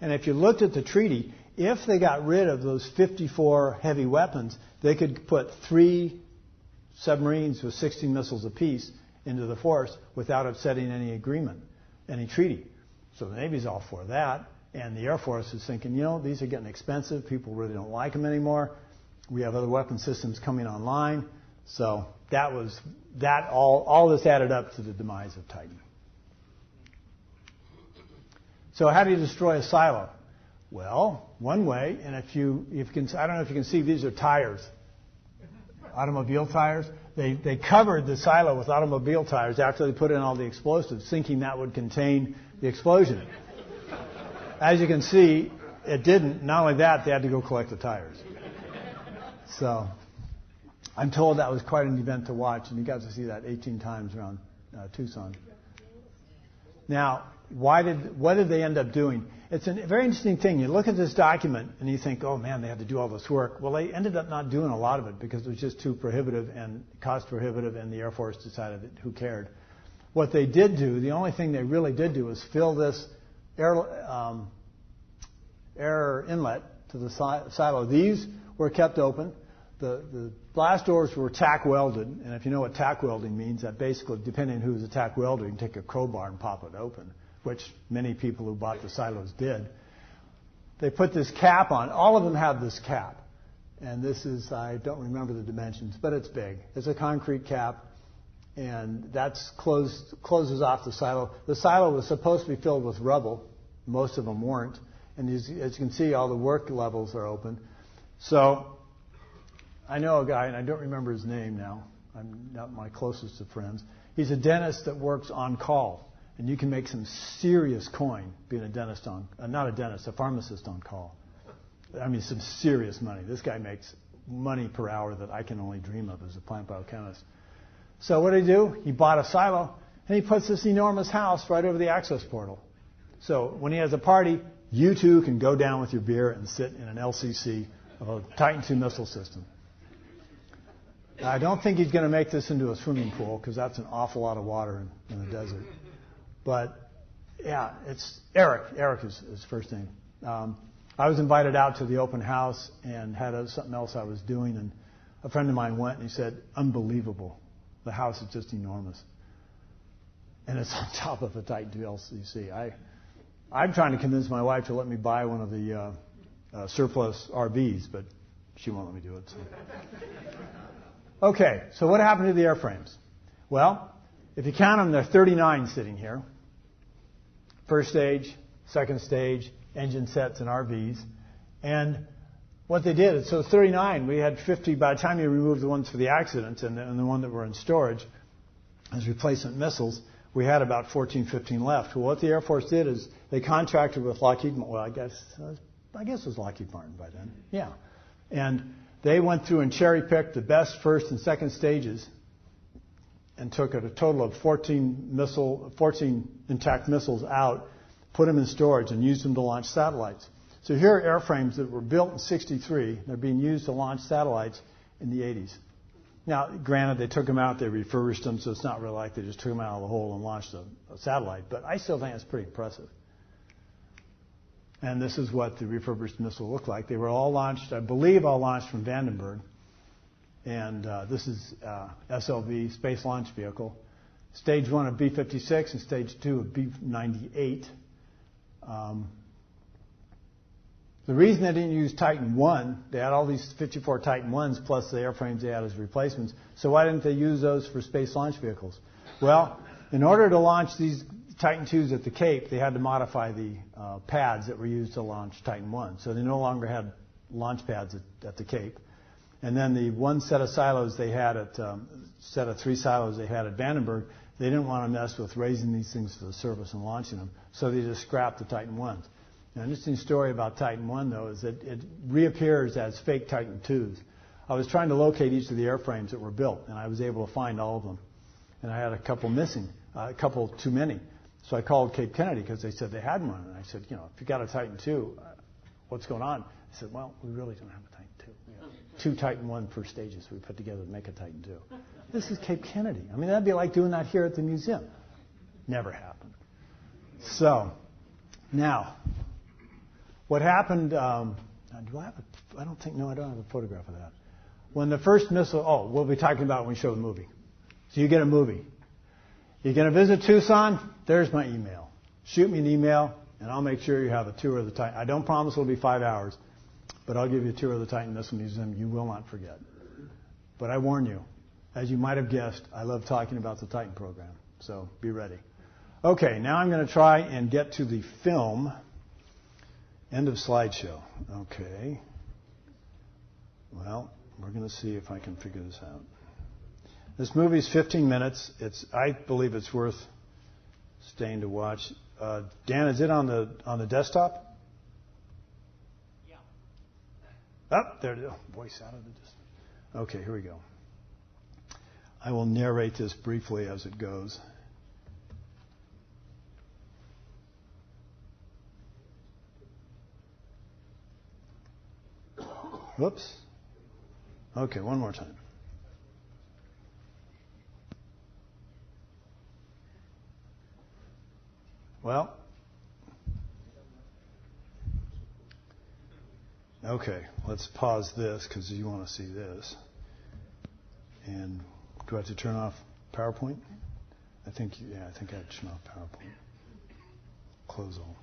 And if you looked at the treaty, if they got rid of those 54 heavy weapons, they could put 3 submarines with 16 missiles apiece into the force without upsetting any agreement, any treaty. So the Navy's all for that. And the Air Force is thinking, these are getting expensive. People really don't like them anymore. We have other weapon systems coming online. So all this added up to the demise of Titan. So how do you destroy a silo? Well, one way, and if you can, I don't know if you can see, these are tires, automobile tires. They covered the silo with automobile tires after they put in all the explosives, thinking that would contain the explosion. As you can see, it didn't. Not only that, they had to go collect the tires. So I'm told that was quite an event to watch, and you got to see that 18 times around Tucson. Now, what did they end up doing? It's a very interesting thing. You look at this document and you think, oh man, they had to do all this work. Well, they ended up not doing a lot of it because it was just too prohibitive and cost prohibitive, and the Air Force decided that who cared. What they did do, the only thing they really did do was fill this air inlet to the silo. These were kept open. The blast doors were tack welded, and if you know what tack welding means, that basically, depending on who's a tack welder, you can take a crowbar and pop it open, which many people who bought the silos did. They put this cap on. All of them have this cap. And this is, I don't remember the dimensions, but it's big. It's a concrete cap, and that's closes off the silo. The silo was supposed to be filled with rubble. Most of them weren't. And as you can see, all the work levels are open. So I know a guy, and I don't remember his name now. I'm not my closest of friends. He's a dentist that works on call. And you can make some serious coin being a dentist a pharmacist on call. I mean, some serious money. This guy makes money per hour that I can only dream of as a plant biochemist. So what did he do? He bought a silo, and he puts this enormous house right over the access portal. So when he has a party, you too can go down with your beer and sit in an LCC of a Titan II missile system. I don't think he's going to make this into a swimming pool because that's an awful lot of water in the desert. But, yeah, it's Eric. Eric is his first name. I was invited out to the open house and had something else I was doing, and a friend of mine went and he said, unbelievable. The house is just enormous. And it's on top of a Titan II LCC. I'm trying to convince my wife to let me buy one of the surplus RVs, but she won't let me do it. So. Okay, so what happened to the airframes? Well, if you count them, there are 39 sitting here. First stage, second stage, engine sets, and RVs. And what they did, so 39, we had 50, by the time you remove the ones for the accidents and the one that were in storage as replacement missiles, we had about 14, 15 left. Well, what the Air Force did is they contracted with Lockheed Martin. Well, I guess it was Lockheed Martin by then. Yeah. And they went through and cherry-picked the best first and second stages and took a total of 14 intact missiles out, put them in storage, and used them to launch satellites. So here are airframes that were built in '63. They're being used to launch satellites in the '80s. Now, granted, they took them out, they refurbished them, so it's not really like they just took them out of the hole and launched a satellite. But I still think it's pretty impressive. And this is what the refurbished missile looked like. They were all launched, I believe, from Vandenberg. And this is SLV, Space Launch Vehicle. Stage 1 of B-56 and Stage 2 of B-98. The reason they didn't use Titan 1, they had all these 54 Titan 1s plus the airframes they had as replacements. So why didn't they use those for space launch vehicles? Well, in order to launch these Titan 2s at the Cape, they had to modify the pads that were used to launch Titan 1. So they no longer had launch pads at the Cape. And then the one set of silos they had set of 3 silos they had at Vandenberg, they didn't want to mess with raising these things to the surface and launching them. So they just scrapped the Titan 1s. An interesting story about Titan 1, though, is that it reappears as fake Titan 2s. I was trying to locate each of the airframes that were built, and I was able to find all of them. And I had a couple missing, a couple too many. So I called Cape Kennedy because they said they had one. And I said, if you got a Titan 2, what's going on? They said, well, we really don't have a Titan 2. We have 2 Titan 1 first stages we put together to make a Titan 2. This is Cape Kennedy. I mean, that'd be like doing that here at the museum. Never happened. So, now, what happened, I don't have a photograph of that. When the first missile, we'll be talking about it when we show the movie. So you get a movie. You're going to visit Tucson? There's my email. Shoot me an email, and I'll make sure you have a tour of the Titan. I don't promise it'll be 5 hours, but I'll give you a tour of the Titan Missile Museum. You will not forget. But I warn you, as you might have guessed, I love talking about the Titan program. So be ready. Okay, now I'm going to try and get to the film. End of slideshow. Okay. Well, we're going to see if I can figure this out. This movie is 15 minutes. I believe it's worth staying to watch. Dan, is it on the desktop? Yeah. There it is. Voice out of the distance. Okay, here we go. I will narrate this briefly as it goes. Whoops. Okay, one more time. Well, okay, let's pause this because you want to see this. And do I have to turn off PowerPoint? I think I have to turn off PowerPoint. Close all.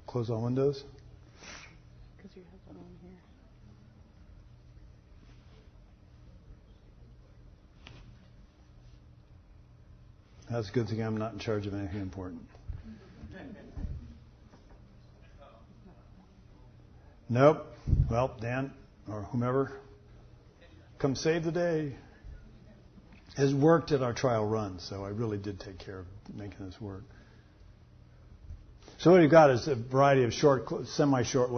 Close all windows? Because you have one on here. That's a good thing I'm not in charge of anything important. Nope. Well, Dan or whomever, come save the day. It worked at our trial run, so I really did take care of making this work. So what you've got is a variety of short, semi-short,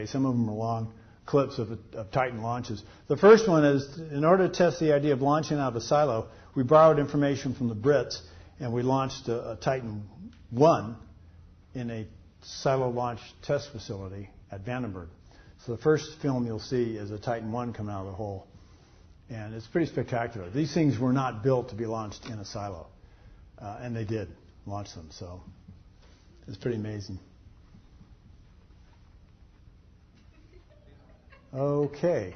some of them are long clips of Titan launches. The first one is, in order to test the idea of launching out of a silo, we borrowed information from the Brits, and we launched a Titan 1 in a silo launch test facility at Vandenberg. So the first film you'll see is a Titan 1 coming out of the hole. And it's pretty spectacular. These things were not built to be launched in a silo. And they did launch them, so it's pretty amazing. Okay,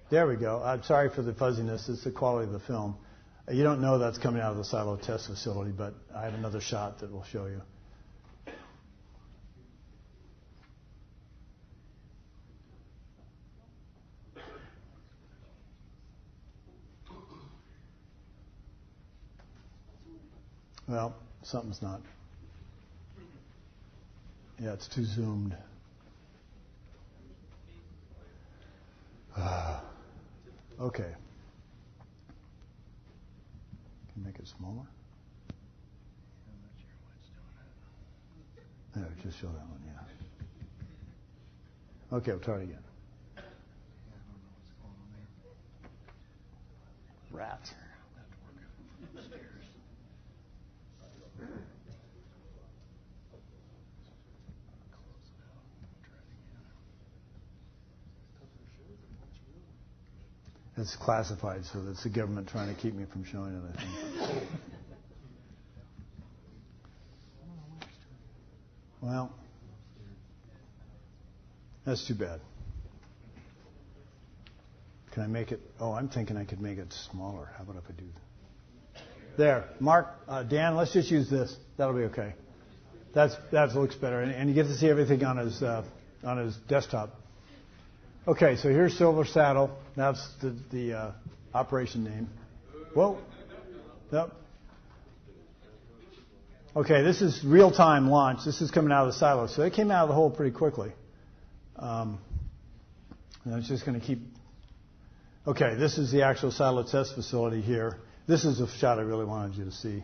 there we go. I'm sorry for the fuzziness. It's the quality of the film. You don't know that's coming out of the silo test facility, but I have another shot that will show you. Well, something's not. Yeah, it's too zoomed. Okay. Can you make it smaller? There, just show that one, yeah. Okay, we'll try it again. Rats. It's classified, so that's the government trying to keep me from showing it, I think. Well, that's too bad. Can I make it? I'm thinking I could make it smaller. How about if I do that? There, Mark, Dan, let's just use this. That'll be okay. That looks better, and you get to see everything on his desktop. Okay, so here's Silver Saddle. That's the operation name. Whoa. Yep. Okay, this is real-time launch. This is coming out of the silo. So it came out of the hole pretty quickly. And it's just going to keep... Okay, this is the actual silo test facility here. This is a shot I really wanted you to see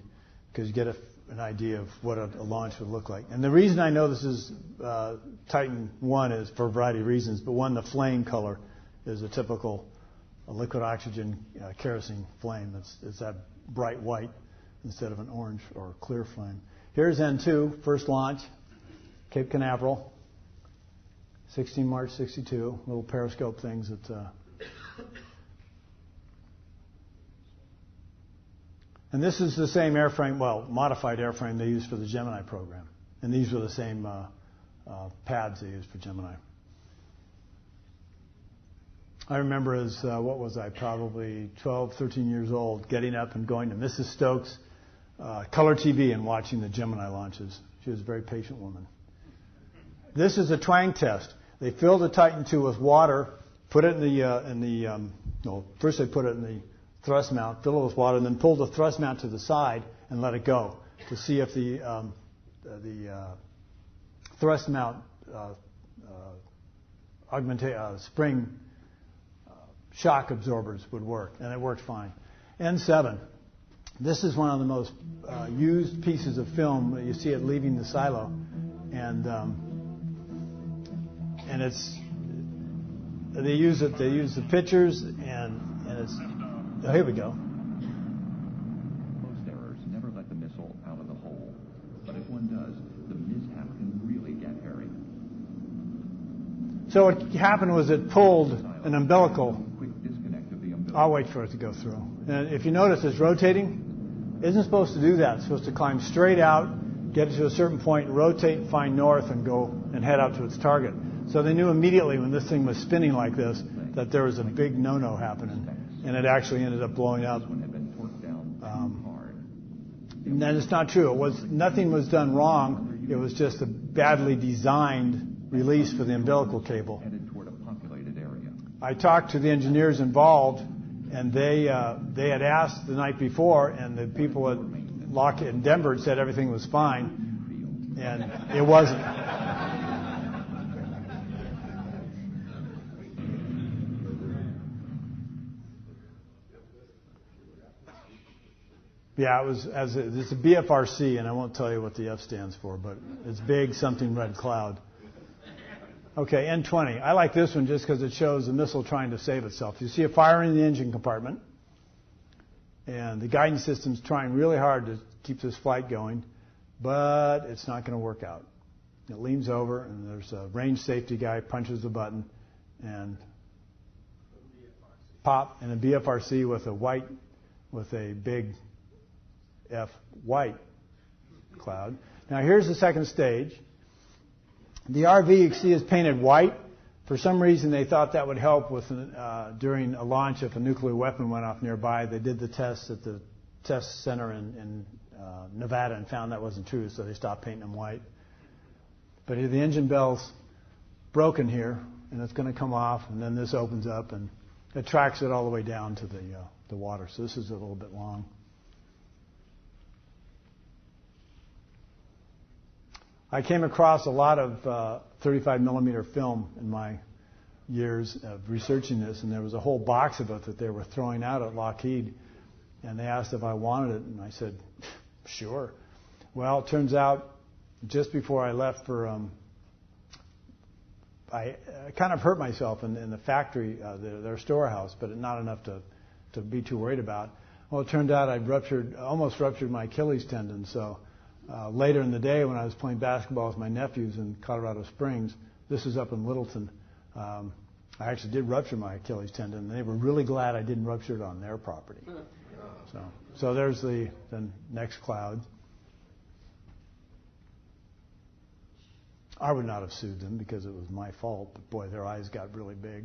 because you get an idea of what a launch would look like. And the reason I know this is Titan 1 is for a variety of reasons, but one, the flame color is a typical liquid oxygen kerosene flame. It's that bright white instead of an orange or clear flame. Here's N2, first launch, Cape Canaveral, 16 March 62, little periscope things that... And this is the same airframe, well, modified airframe they used for the Gemini program. And these were the same pads they used for Gemini. I remember as, what was I, probably 12, 13 years old, getting up and going to Mrs. Stokes' color TV and watching the Gemini launches. She was a very patient woman. This is a twang test. They filled the Titan II with water, put it first they put it in the thrust mount, fill it with water, and then pull the thrust mount to the side and let it go to see if the thrust mount spring shock absorbers would work, and it worked fine. N7. This is one of the most used pieces of film. You see it leaving the silo, and it's they use the pictures, and it's here we go. Most errors never let the missile out of the hole, but if one does, the mishap can really get hairy. So what happened was it pulled an umbilical. Quick disconnect of the umbilical. I'll wait for it to go through. And if you notice, it's rotating. It isn't supposed to do that. It's supposed to climb straight out, get to a certain point, rotate, find north, and go and head out to its target. So they knew immediately when this thing was spinning like this that there was a big no-no happening, and it actually ended up blowing up. And then it's not true. Nothing was done wrong. It was just a badly designed release for the umbilical cable. I talked to the engineers involved, and they had asked the night before, and the people at Lockheed in Denver said everything was fine, and it wasn't. Yeah, it's a BFRC, and I won't tell you what the F stands for, but it's big something red cloud. Okay, N20. I like this one just because it shows the missile trying to save itself. You see a fire in the engine compartment, and the guidance system's trying really hard to keep this flight going, but it's not going to work out. It leans over, and there's a range safety guy, punches the button, and pop, and a BFRC with a big F white cloud. Now here's the second stage. The RV you see is painted white. For some reason they thought that would help with during a launch if a nuclear weapon went off nearby. They did the tests at the test center in Nevada and found that wasn't true, so they stopped painting them white. But the engine bell's broken here, and it's going to come off, and then this opens up, and it tracks it all the way down to the water. So this is a little bit long. I came across a lot of 35 millimeter film in my years of researching this, and there was a whole box of it that they were throwing out at Lockheed, and they asked if I wanted it, and I said, sure. Well, it turns out just before I left for, I kind of hurt myself in the factory, their storehouse, but not enough to be too worried about. Well, it turned out I'd almost ruptured my Achilles tendon, so later in the day when I was playing basketball with my nephews in Colorado Springs, this is up in Littleton, I actually did rupture my Achilles tendon, and they were really glad I didn't rupture it on their property. So there's the next cloud. I would not have sued them because it was my fault, but boy, their eyes got really big.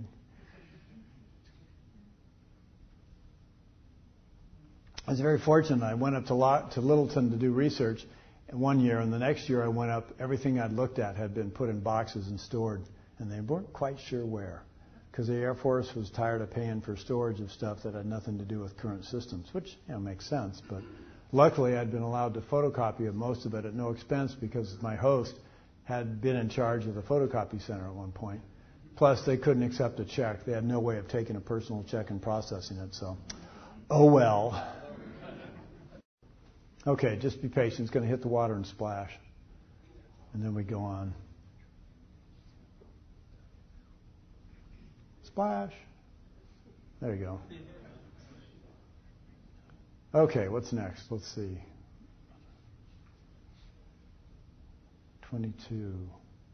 I was very fortunate. I went up to Littleton to do research, one year, and the next year I went up, everything I'd looked at had been put in boxes and stored, and they weren't quite sure where, because the Air Force was tired of paying for storage of stuff that had nothing to do with current systems, which makes sense. But luckily I'd been allowed to photocopy of most of it at no expense because my host had been in charge of the photocopy center at one point. Plus they couldn't accept a check. They had no way of taking a personal check and processing it, so oh well. Okay, just be patient. It's going to hit the water and splash. And then we go on. Splash. There you go. Okay, what's next? Let's see. 22.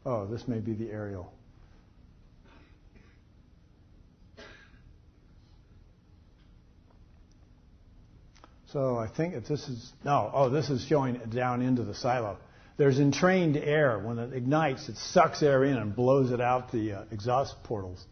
Oh, this may be the aerial. So I think if this is, this is showing down into the silo. There's entrained air. When it ignites, it sucks air in and blows it out the exhaust portals.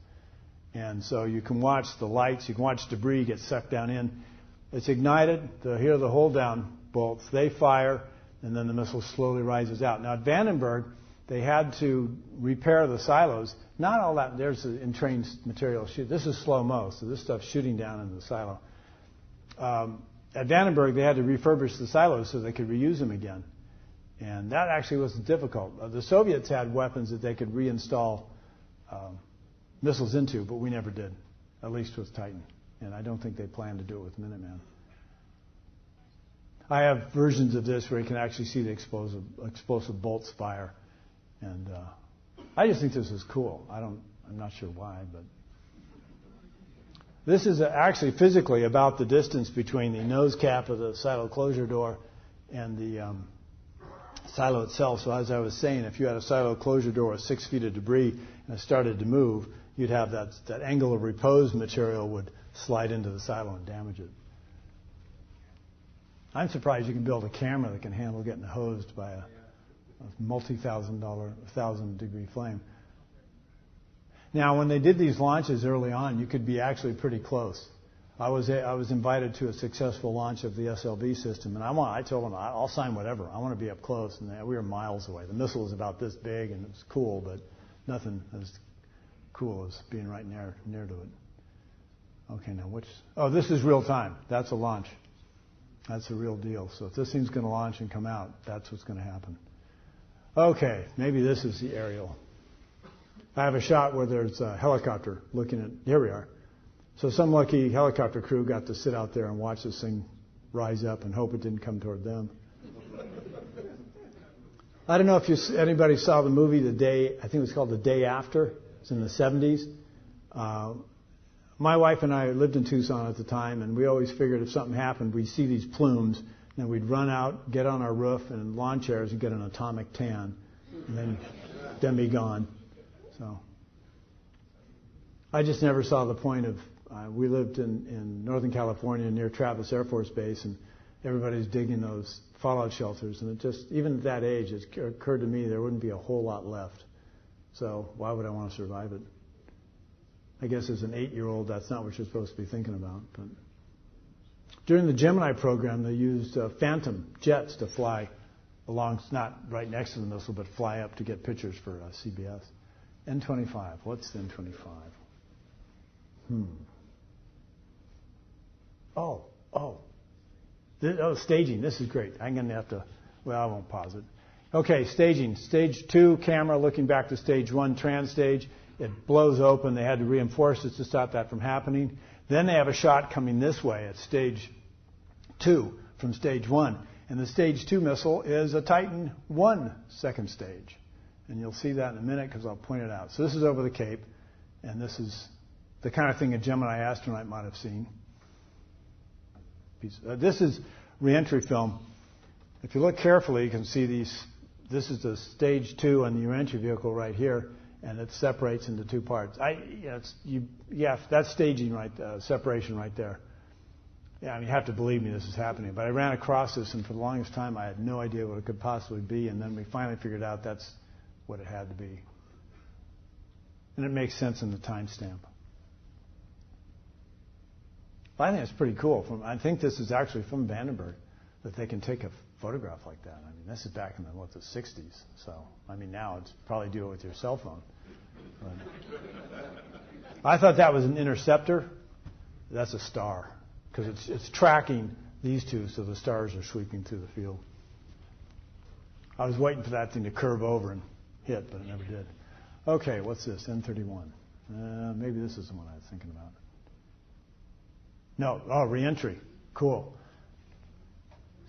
And so you can watch the lights, you can watch debris get sucked down in. It's ignited, here are the hold down bolts. They fire, and then the missile slowly rises out. Now at Vandenberg, they had to repair the silos. Not all that, there's the entrained material. This is slow-mo, so this stuff's shooting down into the silo. At Vandenberg, they had to refurbish the silos so they could reuse them again. And that actually wasn't difficult. The Soviets had weapons that they could reinstall missiles into, but we never did, at least with Titan. And I don't think they planned to do it with Minuteman. I have versions of this where you can actually see the explosive bolts fire. And I just think this is cool. I'm not sure why, but this is actually physically about the distance between the nose cap of the silo closure door and the silo itself. So as I was saying, if you had a silo closure door with 6 feet of debris and it started to move, you'd have that angle of repose material would slide into the silo and damage it. I'm surprised you can build a camera that can handle getting hosed by a $1,000 flame. Now, when they did these launches early on, you could be actually pretty close. I was invited to a successful launch of the SLV system, and I told them, I'll sign whatever. I want to be up close. And we were miles away. The missile was about this big, and it was cool, but nothing as cool as being right near to it. Okay, now this is real time. That's a launch. That's a real deal. So if this thing's going to launch and come out, that's what's going to happen. Okay, maybe this is the aerial. I have a shot where there's a helicopter looking at, here we are. So some lucky helicopter crew got to sit out there and watch this thing rise up and hope it didn't come toward them. I don't know if anybody saw the movie I think it was called The Day After. It's in the 70s. My wife and I lived in Tucson at the time, and we always figured if something happened, we'd see these plumes, and then we'd run out, get on our roof and lawn chairs and get an atomic tan, and then be gone. So I just never saw the point of, we lived in Northern California near Travis Air Force Base, and everybody's digging those fallout shelters, and it just, even at that age, it occurred to me there wouldn't be a whole lot left. So why would I want to survive it? I guess as an 8-year-old, that's not what you're supposed to be thinking about. But during the Gemini program, they used Phantom jets to fly along, not right next to the missile, but fly up to get pictures for CBS. N25. What's the N25? Staging. This is great. I'm going to have to, I won't pause it. Okay, staging. Stage 2, camera looking back to stage 1, trans stage. It blows open. They had to reinforce it to stop that from happening. Then they have a shot coming this way at stage 2 from stage 1. And the stage 2 missile is a Titan 1 second stage. And you'll see that in a minute because I'll point it out. So this is over the Cape, and this is the kind of thing a Gemini astronaut might have seen. This is reentry film. If you look carefully, you can see these. This is the stage 2 and the reentry vehicle right here, and it separates into 2 parts. That's staging separation right there. Yeah, you have to believe me this is happening. But I ran across this, and for the longest time, I had no idea what it could possibly be, and then we finally figured out that's what it had to be. And it makes sense in the timestamp. I think it's pretty cool. I think this is actually from Vandenberg. that they can take a photograph like that. I mean, this is back in the 60s. So, I mean, now it's probably do it with your cell phone. But I thought that was an interceptor. That's a star because it's tracking these two, so the stars are sweeping through the field. I was waiting for that thing to curve over and hit, but it never did. Okay, what's this? N31. Maybe this is the one I was thinking about. No, reentry. Cool.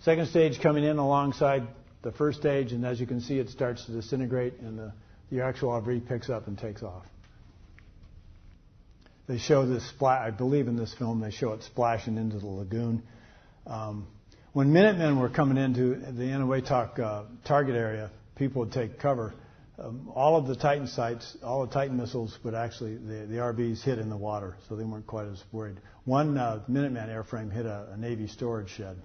Second stage coming in alongside the first stage, and as you can see, it starts to disintegrate, and the actual debris picks up and takes off. They show this I believe in this film, they show it splashing into the lagoon. When Minutemen were coming into the Eniwetok target area, people would take cover. All of the Titan sites, all the Titan missiles would actually, the RBs hit in the water, so they weren't quite as worried. One Minuteman airframe hit a Navy storage shed.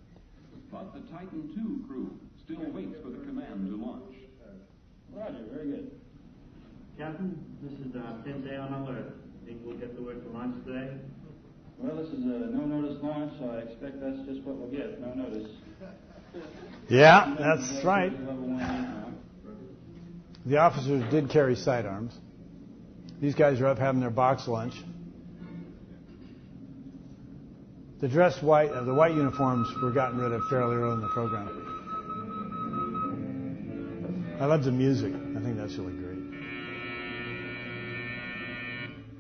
But the Titan II crew still waits for the command to launch. Roger, very good. Captain, this is the 10th day on alert. Think we'll get the word to launch today? Well, this is a no-notice launch, so I expect that's just what we'll get, no notice. Yeah, that's right. The officers did carry sidearms. These guys are up having their box lunch. The the white uniforms were gotten rid of fairly early in the program. I love the music. I think that's really great.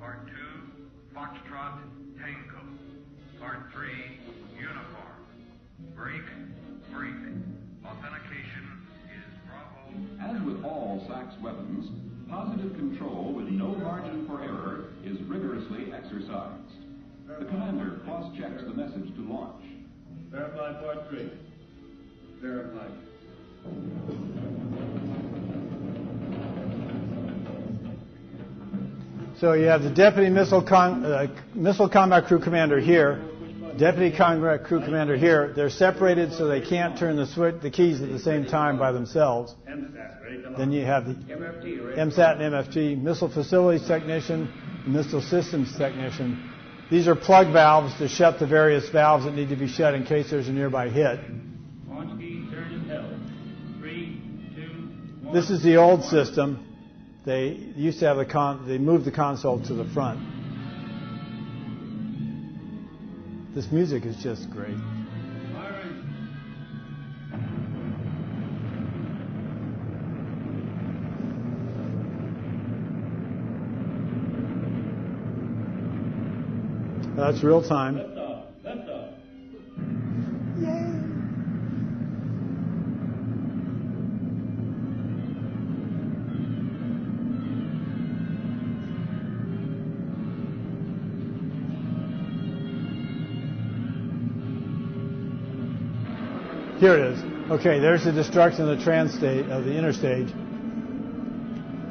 Part 2, Foxtrot, Tango. Part 3, Uniform. Break, briefing. Authentication is Bravo. As with all SACS weapons, positive control with no margin for error is rigorously exercised. The commander cross-checks the message to launch. Verify part 3. Verified. So you have the Deputy Missile Combat Crew Commander here, Deputy Combat Crew Commander here. They're separated so they can't turn the keys at the same time by themselves. Then you have the MSAT and MFT, Missile Facilities Technician, Missile Systems Technician. These are plug valves to shut the various valves that need to be shut in case there's a nearby hit. Launch key turn held. 3, 2, 1. This is the old system. They used to have they moved the console to the front. This music is just great. Firing. That's real time. Lift off. Lift off. Yay! Here it is. Okay, there's the destruction of the inner stage.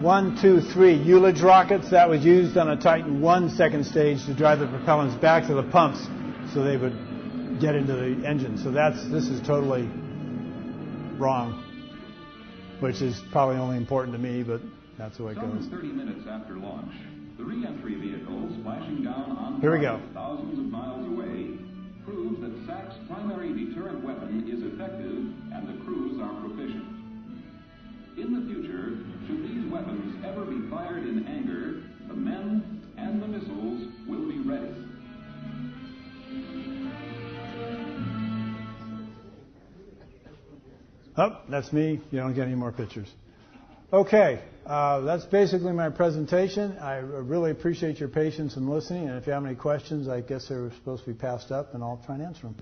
1, 2, 3 Ullage rockets. That was used on a Titan I second stage to drive the propellants back to the pumps so they would get into the engine. So this is totally wrong, which is probably only important to me, but that's the way it goes. Some 30 minutes after launch, the re-entry vehicle splashing down on Here we go. thousands of miles away proves that SAC's primary deterrent weapon is effective and the crews are proficient. In the future, should these weapons ever be fired in anger, the men and the missiles will be ready. Oh, that's me. You don't get any more pictures. Okay, that's basically my presentation. I really appreciate your patience in listening, and if you have any questions, I guess they were supposed to be passed up, and I'll try and answer them.